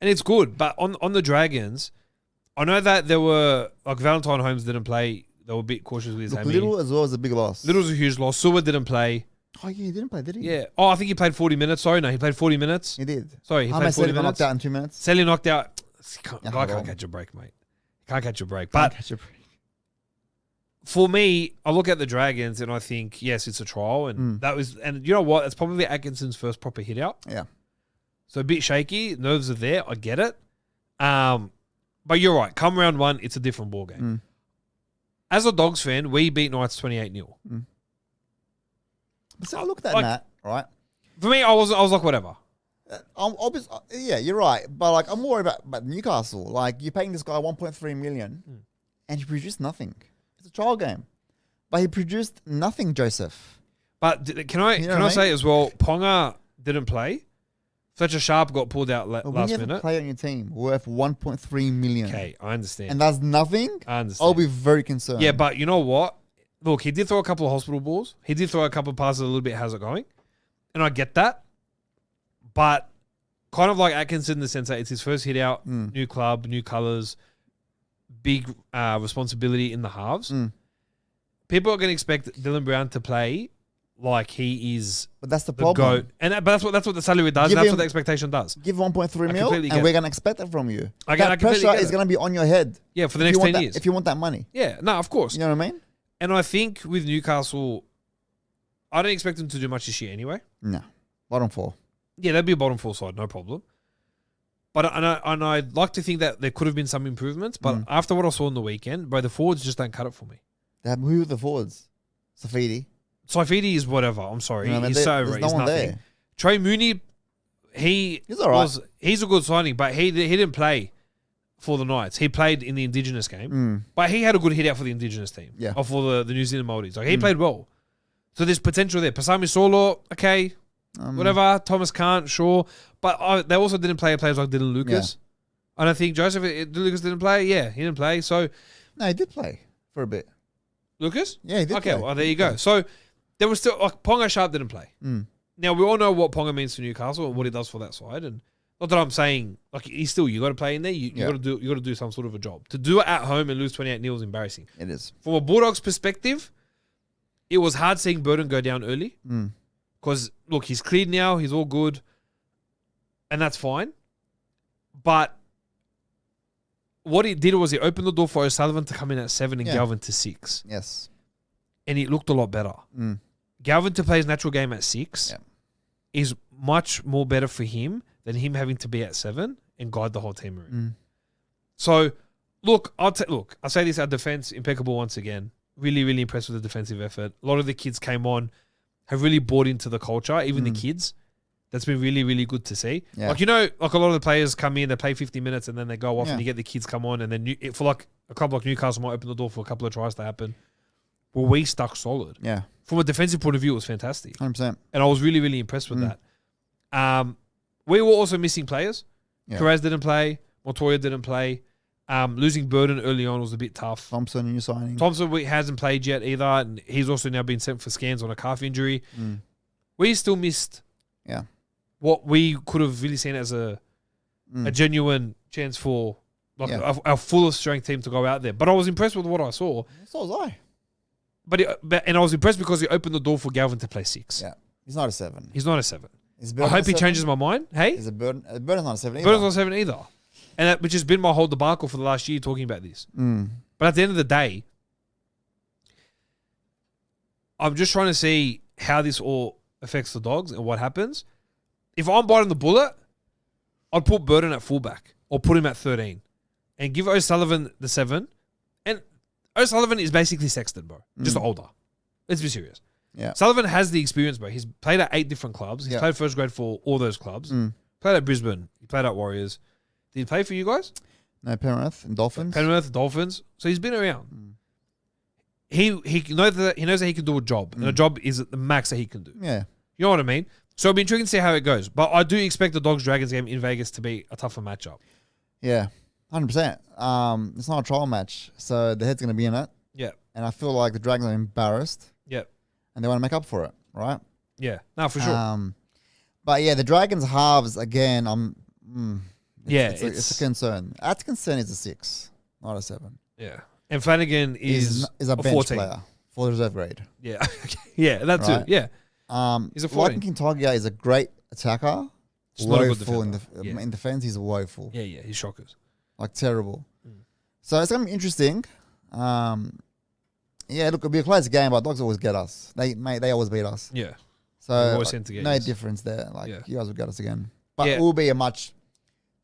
[SPEAKER 1] And it's good. But on the Dragons, I know that there were, like, Valentine Holmes didn't play. They were a bit cautious with his hammy.
[SPEAKER 2] Little as well as a big loss.
[SPEAKER 1] Little's a huge loss. Sewer didn't play.
[SPEAKER 2] Oh, yeah, he didn't play, did he?
[SPEAKER 1] Yeah. Oh, I think he played 40 minutes. Sorry, no, he played 40 minutes.
[SPEAKER 2] He did.
[SPEAKER 1] Sorry, he played 40 minutes.
[SPEAKER 2] knocked out in 2 minutes.
[SPEAKER 1] Selly knocked out. I can't catch a break, mate. Can't catch a break. But for me, I look at the Dragons and I think, yes, it's a trial. And and you know what? It's probably Atkinson's first proper hit out.
[SPEAKER 2] Yeah.
[SPEAKER 1] So a bit shaky. Nerves are there. I get it. But you're right. Come round one, it's a different ball game. As a Dogs fan, we beat Knights 28-0.
[SPEAKER 2] So I looked at that, right?
[SPEAKER 1] For me, I was like, whatever.
[SPEAKER 2] Yeah, you're right. But like, I'm worried about Newcastle. Like, you're paying this guy 1.3 million, and he produced nothing. It's a trial game, but he produced nothing, Joseph.
[SPEAKER 1] But can I say as well? Ponga didn't play. Fletcher Sharp got pulled out last minute.
[SPEAKER 2] When you have a player on your team worth 1.3 million,
[SPEAKER 1] okay, I understand,
[SPEAKER 2] and that's nothing.
[SPEAKER 1] I understand.
[SPEAKER 2] I'll be very concerned.
[SPEAKER 1] Yeah, but you know what? Look, he did throw a couple of hospital balls. He did throw a couple of passes a little bit. How's it going? And I get that. But kind of like Atkinson in the sense that it's his first hit out, new club, new colours, big responsibility in the halves. People are going to expect Dylan Brown to play like he is
[SPEAKER 2] but that's the problem.
[SPEAKER 1] GOAT. But that's what the salary does. That's what the expectation does.
[SPEAKER 2] Give 1.3 mil and we're going to expect that from you.
[SPEAKER 1] That
[SPEAKER 2] pressure is going to be on your head.
[SPEAKER 1] Yeah, for the next 10 years.
[SPEAKER 2] If you want that money.
[SPEAKER 1] Yeah, no, of course.
[SPEAKER 2] You know what I mean?
[SPEAKER 1] And I think with Newcastle, I don't expect them to do much this year anyway.
[SPEAKER 2] No. Bottom four.
[SPEAKER 1] Yeah, that'd be a bottom four side, no problem. But I'd like to think that there could have been some improvements. But after what I saw on the weekend, bro, the forwards just don't cut it for me.
[SPEAKER 2] Who are the forwards? Safidi.
[SPEAKER 1] Safidi is whatever. I'm sorry.
[SPEAKER 2] You know,
[SPEAKER 1] he's so
[SPEAKER 2] there's
[SPEAKER 1] he's
[SPEAKER 2] no one
[SPEAKER 1] nothing.
[SPEAKER 2] there.
[SPEAKER 1] Trey Mooney, he's
[SPEAKER 2] all right.
[SPEAKER 1] He's a good signing, but he didn't play for the Knights. He played in the Indigenous game. But he had a good hit out for the Indigenous team.
[SPEAKER 2] Yeah.
[SPEAKER 1] Or for the New Zealand Maldives. Like, he played well. So there's potential there. Pasami Solo, okay. Whatever. Thomas Kant, sure. But they also didn't play players like Dylan Lucas. Yeah. I don't think Joseph Lucas didn't play. Yeah, he didn't play. So
[SPEAKER 2] no, he did play for a bit.
[SPEAKER 1] Lucas?
[SPEAKER 2] Yeah, he did play.
[SPEAKER 1] Okay, well, there you go. So there was still, like, Ponga Sharp didn't play. Now, we all know what Ponga means to Newcastle and what he does for that side. And not that I'm saying, like, he's still, you got to play in there. You got to do some sort of a job. To do it at home and lose 28-0 is embarrassing.
[SPEAKER 2] It is.
[SPEAKER 1] From a Bulldogs perspective, it was hard seeing Burton go down early. Because, look, he's cleared now. He's all good. And that's fine. But what he did was he opened the door for O'Sullivan to come in at 7 and Galvin to 6.
[SPEAKER 2] Yes.
[SPEAKER 1] And it looked a lot better. Galvin to play his natural game at 6 is much more better for him than him having to be at 7 and guide the whole team around. So, look, I'll say this, our defense, impeccable once again. Really, really impressed with the defensive effort. A lot of the kids came on, have really bought into the culture, even the kids. That's been really, really good to see. Yeah. Like, you know, like a lot of the players come in, they play 50 minutes and then they go off and you get the kids come on and then for like a couple like Newcastle might open the door for a couple of tries to happen. Well, we stuck solid.
[SPEAKER 2] Yeah.
[SPEAKER 1] From a defensive point of view, it was fantastic.
[SPEAKER 2] 100%.
[SPEAKER 1] And I was really, really impressed with that. We were also missing players.
[SPEAKER 2] Yeah.
[SPEAKER 1] Carraz didn't play. Montoya didn't play. Losing Burden early on was a bit tough.
[SPEAKER 2] Thompson, new signing.
[SPEAKER 1] Thompson hasn't played yet either, and he's also now been sent for scans on a calf injury. We still missed what we could have really seen as a genuine chance for our fullest strength team to go out there. But I was impressed with what I saw.
[SPEAKER 2] So was I.
[SPEAKER 1] And I was impressed because he opened the door for Galvin to play 6.
[SPEAKER 2] Yeah. He's not a 7.
[SPEAKER 1] He's not a 7.
[SPEAKER 2] I
[SPEAKER 1] hope he changes my mind. Hey?
[SPEAKER 2] Is Burden's not a 7 either.
[SPEAKER 1] Burden's not a 7 either. And that, which has been my whole debacle for the last year talking about this. But at the end of the day, I'm just trying to see how this all affects the Dogs and what happens. If I'm biting the bullet, I'd put Burden at fullback or put him at 13 and give O'Sullivan the 7. And O'Sullivan is basically Sexton, bro. Just older. Let's be serious.
[SPEAKER 2] Yeah.
[SPEAKER 1] Sullivan has the experience, bro. He's played at 8 different clubs. He's played first grade for all those clubs. Played at Brisbane. He played at Warriors. Did he play for you guys?
[SPEAKER 2] No, Penrith and Dolphins.
[SPEAKER 1] Dolphins. So he's been around. He knows that he can do a job, and a job is the max that he can do.
[SPEAKER 2] Yeah.
[SPEAKER 1] You know what I mean? So it'll be intriguing to see how it goes. But I do expect the Dogs-Dragons game in Vegas to be a tougher matchup.
[SPEAKER 2] Yeah, 100%. It's not a trial match, so the head's going to be in it.
[SPEAKER 1] Yeah.
[SPEAKER 2] And I feel like the Dragons are embarrassed.
[SPEAKER 1] Yeah.
[SPEAKER 2] And they want to make up for it, right?
[SPEAKER 1] Yeah. No, for sure.
[SPEAKER 2] But yeah, the Dragons halves, again, it's a concern. Atkinson is a 6, not a 7.
[SPEAKER 1] Yeah. And Flanagan is
[SPEAKER 2] a bench
[SPEAKER 1] 14.
[SPEAKER 2] player for the reserve grade.
[SPEAKER 1] Yeah. Yeah, that's
[SPEAKER 2] Right.
[SPEAKER 1] it. Yeah. He's a 14.
[SPEAKER 2] Lightning Kintagia is a great attacker.
[SPEAKER 1] Just not a good
[SPEAKER 2] Woeful
[SPEAKER 1] defender.
[SPEAKER 2] in defense, he's woeful.
[SPEAKER 1] Yeah, he's shockers.
[SPEAKER 2] Like terrible. So it's going to be interesting. Yeah, look, it'll be a close game, but Dogs always get us. They always beat us.
[SPEAKER 1] Yeah.
[SPEAKER 2] So
[SPEAKER 1] always tend to get
[SPEAKER 2] no
[SPEAKER 1] us.
[SPEAKER 2] difference there. Like
[SPEAKER 1] Yeah.
[SPEAKER 2] you guys will get us again. But
[SPEAKER 1] Yeah.
[SPEAKER 2] it will be a much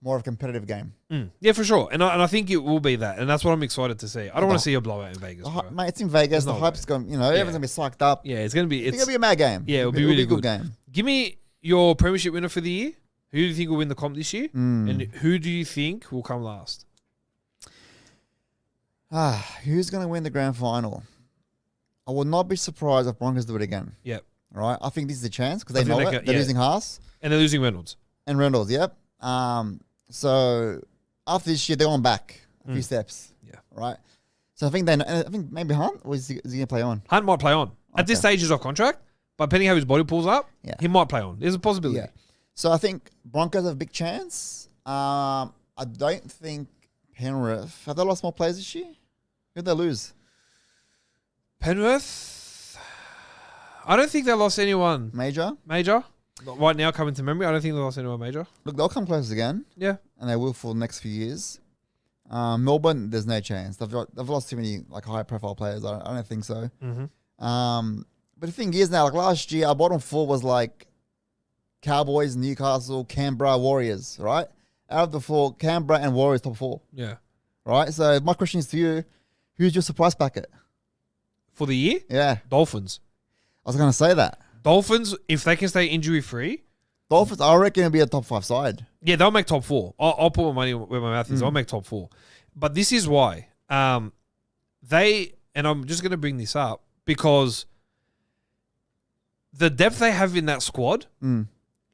[SPEAKER 2] more of a competitive game.
[SPEAKER 1] Yeah, for sure. And I think it will be that. And that's what I'm excited to see. I don't want to see a blowout in Vegas, bro.
[SPEAKER 2] Mate, it's in Vegas. The
[SPEAKER 1] no
[SPEAKER 2] hype's going, everyone's going to be psyched up.
[SPEAKER 1] Yeah, it's going to be...
[SPEAKER 2] It's going to be a mad game.
[SPEAKER 1] Yeah, it'll be really
[SPEAKER 2] a good game.
[SPEAKER 1] Give me your premiership winner for the year. Who do you think will win the comp this year? And who do you think will come last?
[SPEAKER 2] Who's going to win the grand final? I would not be surprised if Broncos do it again.
[SPEAKER 1] Yep.
[SPEAKER 2] Right? I think this is a chance because they know
[SPEAKER 1] think
[SPEAKER 2] it. They're losing Haas.
[SPEAKER 1] And they're losing Reynolds.
[SPEAKER 2] And Reynolds, yep. So after this year, they're going back a few steps.
[SPEAKER 1] Yeah.
[SPEAKER 2] Right? So I think I think maybe Hunt, or is he going to play on?
[SPEAKER 1] Hunt might play on. At this stage, he's off contract. But depending how his body pulls up, he might play on. There's a possibility.
[SPEAKER 2] Yeah. So I think Broncos have a big chance. I don't think Penrith, have they lost more players this year? Who did they lose?
[SPEAKER 1] Penrith, I don't think they lost anyone
[SPEAKER 2] Major?
[SPEAKER 1] right now coming to memory. I don't think they lost anyone major.
[SPEAKER 2] Look, they'll come close again.
[SPEAKER 1] Yeah.
[SPEAKER 2] And they will for the next few years. Melbourne, there's no chance. They've lost too many like high profile players. I don't think so. But the thing is now, like last year, our bottom 4 was like Cowboys, Newcastle, Canberra, Warriors, right? Out of the 4, Canberra and Warriors top 4.
[SPEAKER 1] Yeah.
[SPEAKER 2] Right? So my question is to you, who's your surprise packet?
[SPEAKER 1] For the year?
[SPEAKER 2] Yeah.
[SPEAKER 1] Dolphins.
[SPEAKER 2] I was going to say that.
[SPEAKER 1] Dolphins, if they can stay injury free.
[SPEAKER 2] Dolphins, I reckon it'll be a top 5 side.
[SPEAKER 1] Yeah, they'll make top 4. I'll put my money where my mouth is. I'll make top 4. But this is why. And I'm just going to bring this up because the depth they have in that squad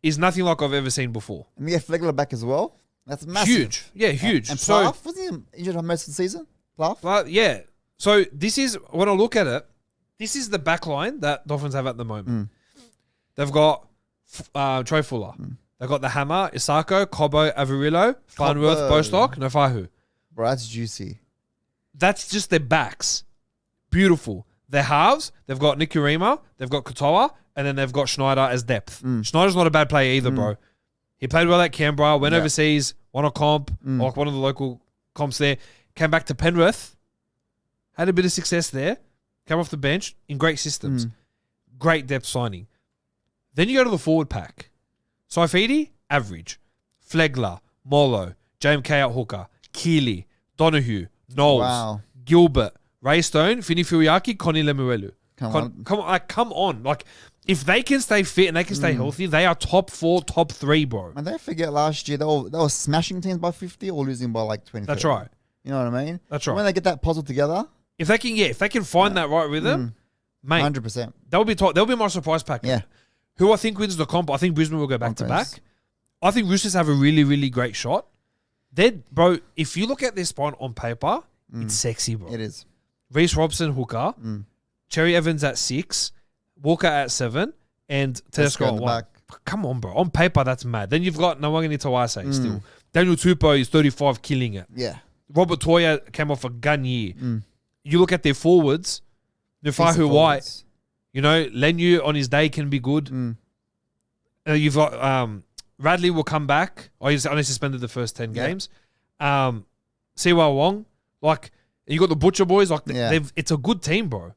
[SPEAKER 1] is nothing like I've ever seen before.
[SPEAKER 2] And we get Flegler back as well. That's massive.
[SPEAKER 1] Huge. Yeah, huge.
[SPEAKER 2] And Plath, wasn't he injured for most of the season? Plath?
[SPEAKER 1] Yeah. So this is, when I look at it, this is the back line that Dolphins have at the moment. They've got Troy Fuller. They've got the Hammer, Isako, Cobbo, Avarillo, Farnworth, Bostock, no Fahu.
[SPEAKER 2] Bro, that's juicy.
[SPEAKER 1] That's just their backs. Beautiful. Their halves, they've got Nikurima, they've got Katoa, and then they've got Schneider as depth. Schneider's not a bad player either, bro. He played well at Canberra, went overseas, won a comp, like one of the local comps there, came back to Penrith, had a bit of success there, came off the bench in great systems. Great depth signing. Then you go to the forward pack. Saifidi, average. Flegler, Molo, JMK at hooker, Keeley, Donahue, Knowles, Gilbert, Raystone, Fini Furiaki, Connie Lemuelu. Come on. Like, if they can stay fit and they can stay healthy, they are top 4, top 3, bro.
[SPEAKER 2] And don't forget last year, they were smashing teams by 50 or losing by like 20.
[SPEAKER 1] That's right.
[SPEAKER 2] You know what I mean?
[SPEAKER 1] That's right.
[SPEAKER 2] When they get that puzzle together.
[SPEAKER 1] If they can find that right rhythm, mate,
[SPEAKER 2] 100%.
[SPEAKER 1] they'll be my surprise packet.
[SPEAKER 2] Yeah.
[SPEAKER 1] Who I think wins the comp, I think Brisbane will go back to back. I think Roosters have a really, really great shot. Bro, if you look at their spine on paper, it's sexy, bro.
[SPEAKER 2] It is.
[SPEAKER 1] Reece Robson, hooker. Cherry Evans at 6. Walker at 7. And Tedesco at 1. Come on, bro. On paper, that's mad. Then you've got Nawangani Tawase still. Daniel Tupou is 35, killing it.
[SPEAKER 2] Yeah.
[SPEAKER 1] Robert Toya came off a gun year. You look at their forwards. Nufahu White. You know, Lenu on his day can be good. You've got Radley will come back. Only suspended the first 10 games. Siwa Wong. Like, you got the Butcher Boys. Like, it's a good team, bro.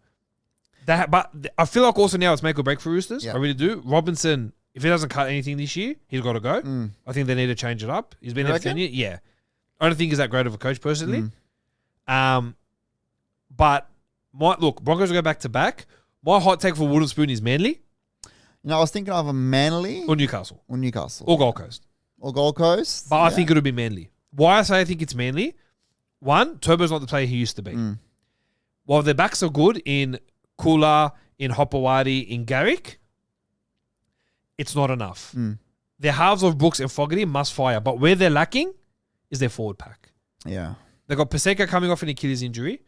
[SPEAKER 1] But I feel like also now it's make or break for Roosters. I really do. Robinson, if he doesn't cut anything this year, he's got to go. I think they need to change it up. He's been there for 10 years. Yeah. I don't think he's that great of a coach personally. But Broncos will go back to back. My hot take for Wooden Spoon is Manly.
[SPEAKER 2] You know, I was thinking of a Manly.
[SPEAKER 1] Or Newcastle. Or Gold Coast. But I think it'll be Manly. Why I say I think it's Manly? One, Turbo's not the player he used to be. While their backs are good in Kula, in Hopewadi, in Garrick, it's not enough. Their halves of Brooks and Fogarty must fire. But where they're lacking is their forward pack.
[SPEAKER 2] Yeah.
[SPEAKER 1] They've got Paseka coming off an Achilles injury.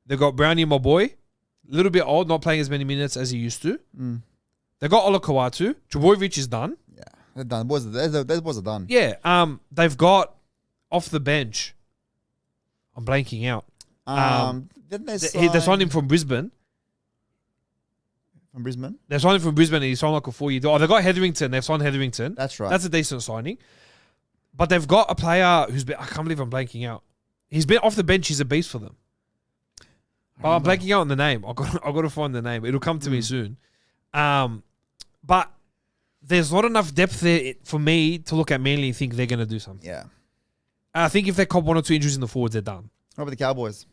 [SPEAKER 1] They've got Brownie, my boy. A little bit old, not playing as many minutes as he used to. They got Ola Kawatu. Djavojevic is done.
[SPEAKER 2] Yeah, they're done. Those boys are done.
[SPEAKER 1] Yeah. They've got off the bench. I'm blanking out.
[SPEAKER 2] Didn't they
[SPEAKER 1] signed him from Brisbane.
[SPEAKER 2] From Brisbane?
[SPEAKER 1] They signed him from Brisbane and he signed like a 4-year deal. Oh, they got Hetherington. They've signed Hetherington.
[SPEAKER 2] That's right.
[SPEAKER 1] That's a decent signing. But they've got a player who's been... I can't believe I'm blanking out. He's been off the bench. He's a beast for them. But I'm blanking out on the name. I've got to find the name. It'll come to me soon. But there's not enough depth there for me to look at Manly and think they're going to do something.
[SPEAKER 2] Yeah.
[SPEAKER 1] I think if they cop 1 or 2 injuries in the forwards, they're done.
[SPEAKER 2] What about the Cowboys?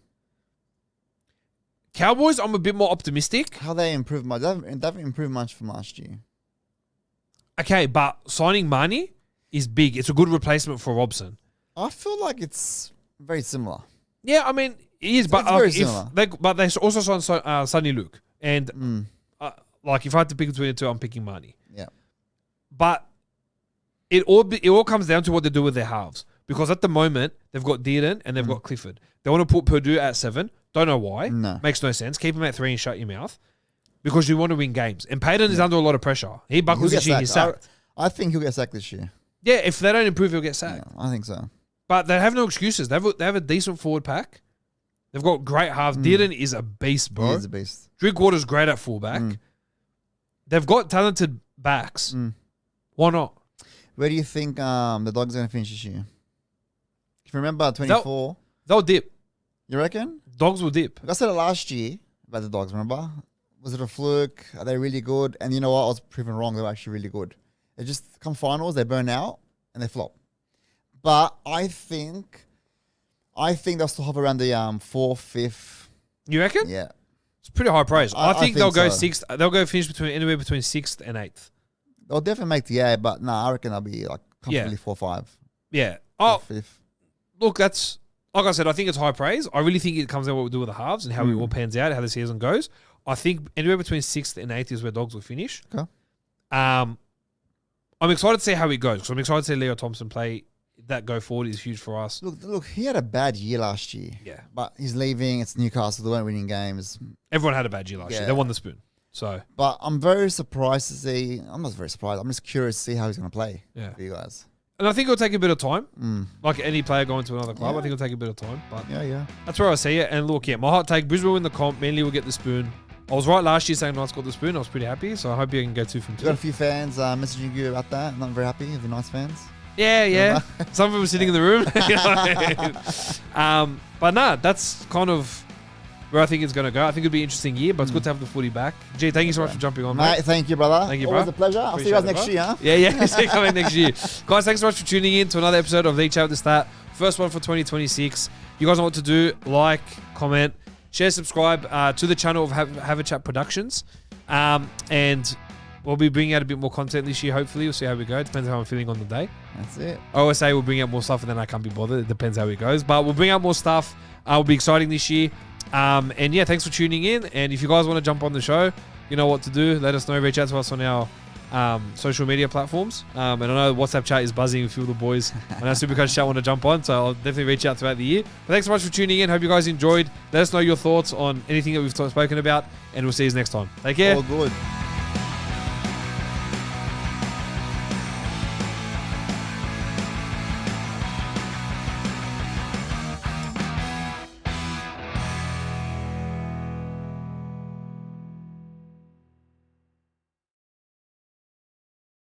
[SPEAKER 1] Cowboys, I'm a bit more optimistic.
[SPEAKER 2] How they improved much? They haven't improved much from last year.
[SPEAKER 1] Okay, but signing Marnie is big. It's a good replacement for Robson.
[SPEAKER 2] I feel like it's very similar.
[SPEAKER 1] Yeah, I mean, it is. But
[SPEAKER 2] very similar.
[SPEAKER 1] They also signed Sonny Luke. And if I had to pick between the two, I'm picking Marnie.
[SPEAKER 2] Yeah.
[SPEAKER 1] But it all comes down to what they do with their halves. Because at the moment, they've got Dearden and they've got Clifford. They want to put Purdue at 7. Don't know why.
[SPEAKER 2] No.
[SPEAKER 1] Makes no sense. Keep him at 3 and shut your mouth. Because you want to win games. And Payton is under a lot of pressure. He buckles this year, he's sacked.
[SPEAKER 2] I think he'll get sacked this year.
[SPEAKER 1] Yeah, if they don't improve, he'll get sacked.
[SPEAKER 2] Yeah, I think so.
[SPEAKER 1] But they have no excuses. They have a decent forward pack. They've got great halves. Dearden is a beast, bro.
[SPEAKER 2] He is a beast.
[SPEAKER 1] Drinkwater's great at fullback. They've got talented backs. Why not?
[SPEAKER 2] Where do you think the Dogs are going to finish this year? If you remember 24...
[SPEAKER 1] They'll dip.
[SPEAKER 2] You reckon?
[SPEAKER 1] Dogs will dip.
[SPEAKER 2] I said it last year about the Dogs, remember? Was it a fluke? Are they really good? And you know what? I was proven wrong. They were actually really good. They just come finals, they burn out, and they flop. But I think they'll still hover around the 4th, 5th.
[SPEAKER 1] You reckon?
[SPEAKER 2] Yeah.
[SPEAKER 1] It's pretty high praise. I think they'll go
[SPEAKER 2] so.
[SPEAKER 1] 6th. They'll go finish anywhere between 6th and 8th.
[SPEAKER 2] They'll definitely make the A, but I reckon they'll be like comfortably 4, 5.
[SPEAKER 1] Yeah.
[SPEAKER 2] 5th.
[SPEAKER 1] Look, that's... Like I said, I think it's high praise. I really think it comes down to what we do with the halves and how it all pans out, how the season goes. I think anywhere between 6th and 8th is where Dogs will finish.
[SPEAKER 2] Okay.
[SPEAKER 1] I'm excited to see how it goes because I'm excited to see Leo Thompson play. That go forward is huge for us.
[SPEAKER 2] Look, he had a bad year last year.
[SPEAKER 1] Yeah.
[SPEAKER 2] But he's leaving. It's Newcastle. They weren't winning games.
[SPEAKER 1] Everyone had a bad year last year. They won the spoon. So.
[SPEAKER 2] But I'm very surprised to see. I'm not very surprised. I'm just curious to see how he's going to play for you guys.
[SPEAKER 1] And I think it'll take a bit of time. Like any player going to another club, I think it'll take a bit of time. But
[SPEAKER 2] yeah.
[SPEAKER 1] That's where I see it. And look, my hot take, Brisbane win the comp, Manly will get the spoon. I was right last year saying Knights got the spoon. I was pretty happy. So I hope you can go 2 from 2.
[SPEAKER 2] Got a few fans messaging you about that. Not very happy with the Knights fans.
[SPEAKER 1] Yeah. Some of them were sitting in the room. But that's kind of where I think it's going to go. I think it'll be an interesting year, but it's good to have the footy back. Gee, thank you so much for jumping on, mate.
[SPEAKER 2] Thank you, brother.
[SPEAKER 1] Thank you, bro.
[SPEAKER 2] Always a pleasure. I'll see you guys next year, huh?
[SPEAKER 1] Yeah. See you coming next year. Guys, thanks so much for tuning in to another episode of The Chat with the Stat. First one for 2026. You guys know what to do. Like, comment, share, subscribe to the channel of Have a Chat Productions. And we'll be bringing out a bit more content this year, hopefully. We'll see how we go. It depends how I'm feeling on the day.
[SPEAKER 2] That's it.
[SPEAKER 1] I always say we'll bring out more stuff and then I can't be bothered. It depends how it goes. But we'll bring out more stuff. It'll be exciting this year. Thanks for tuning in. And if you guys want to jump on the show, you know what to do. Let us know. Reach out to us on our social media platforms. And I know the WhatsApp chat is buzzing with a few of the boys. I know Supercoach chat want to jump on, so I'll definitely reach out throughout the year. But thanks so much for tuning in. Hope you guys enjoyed. Let us know your thoughts on anything that we've spoken about, and we'll see you next time. Take care.
[SPEAKER 2] All good.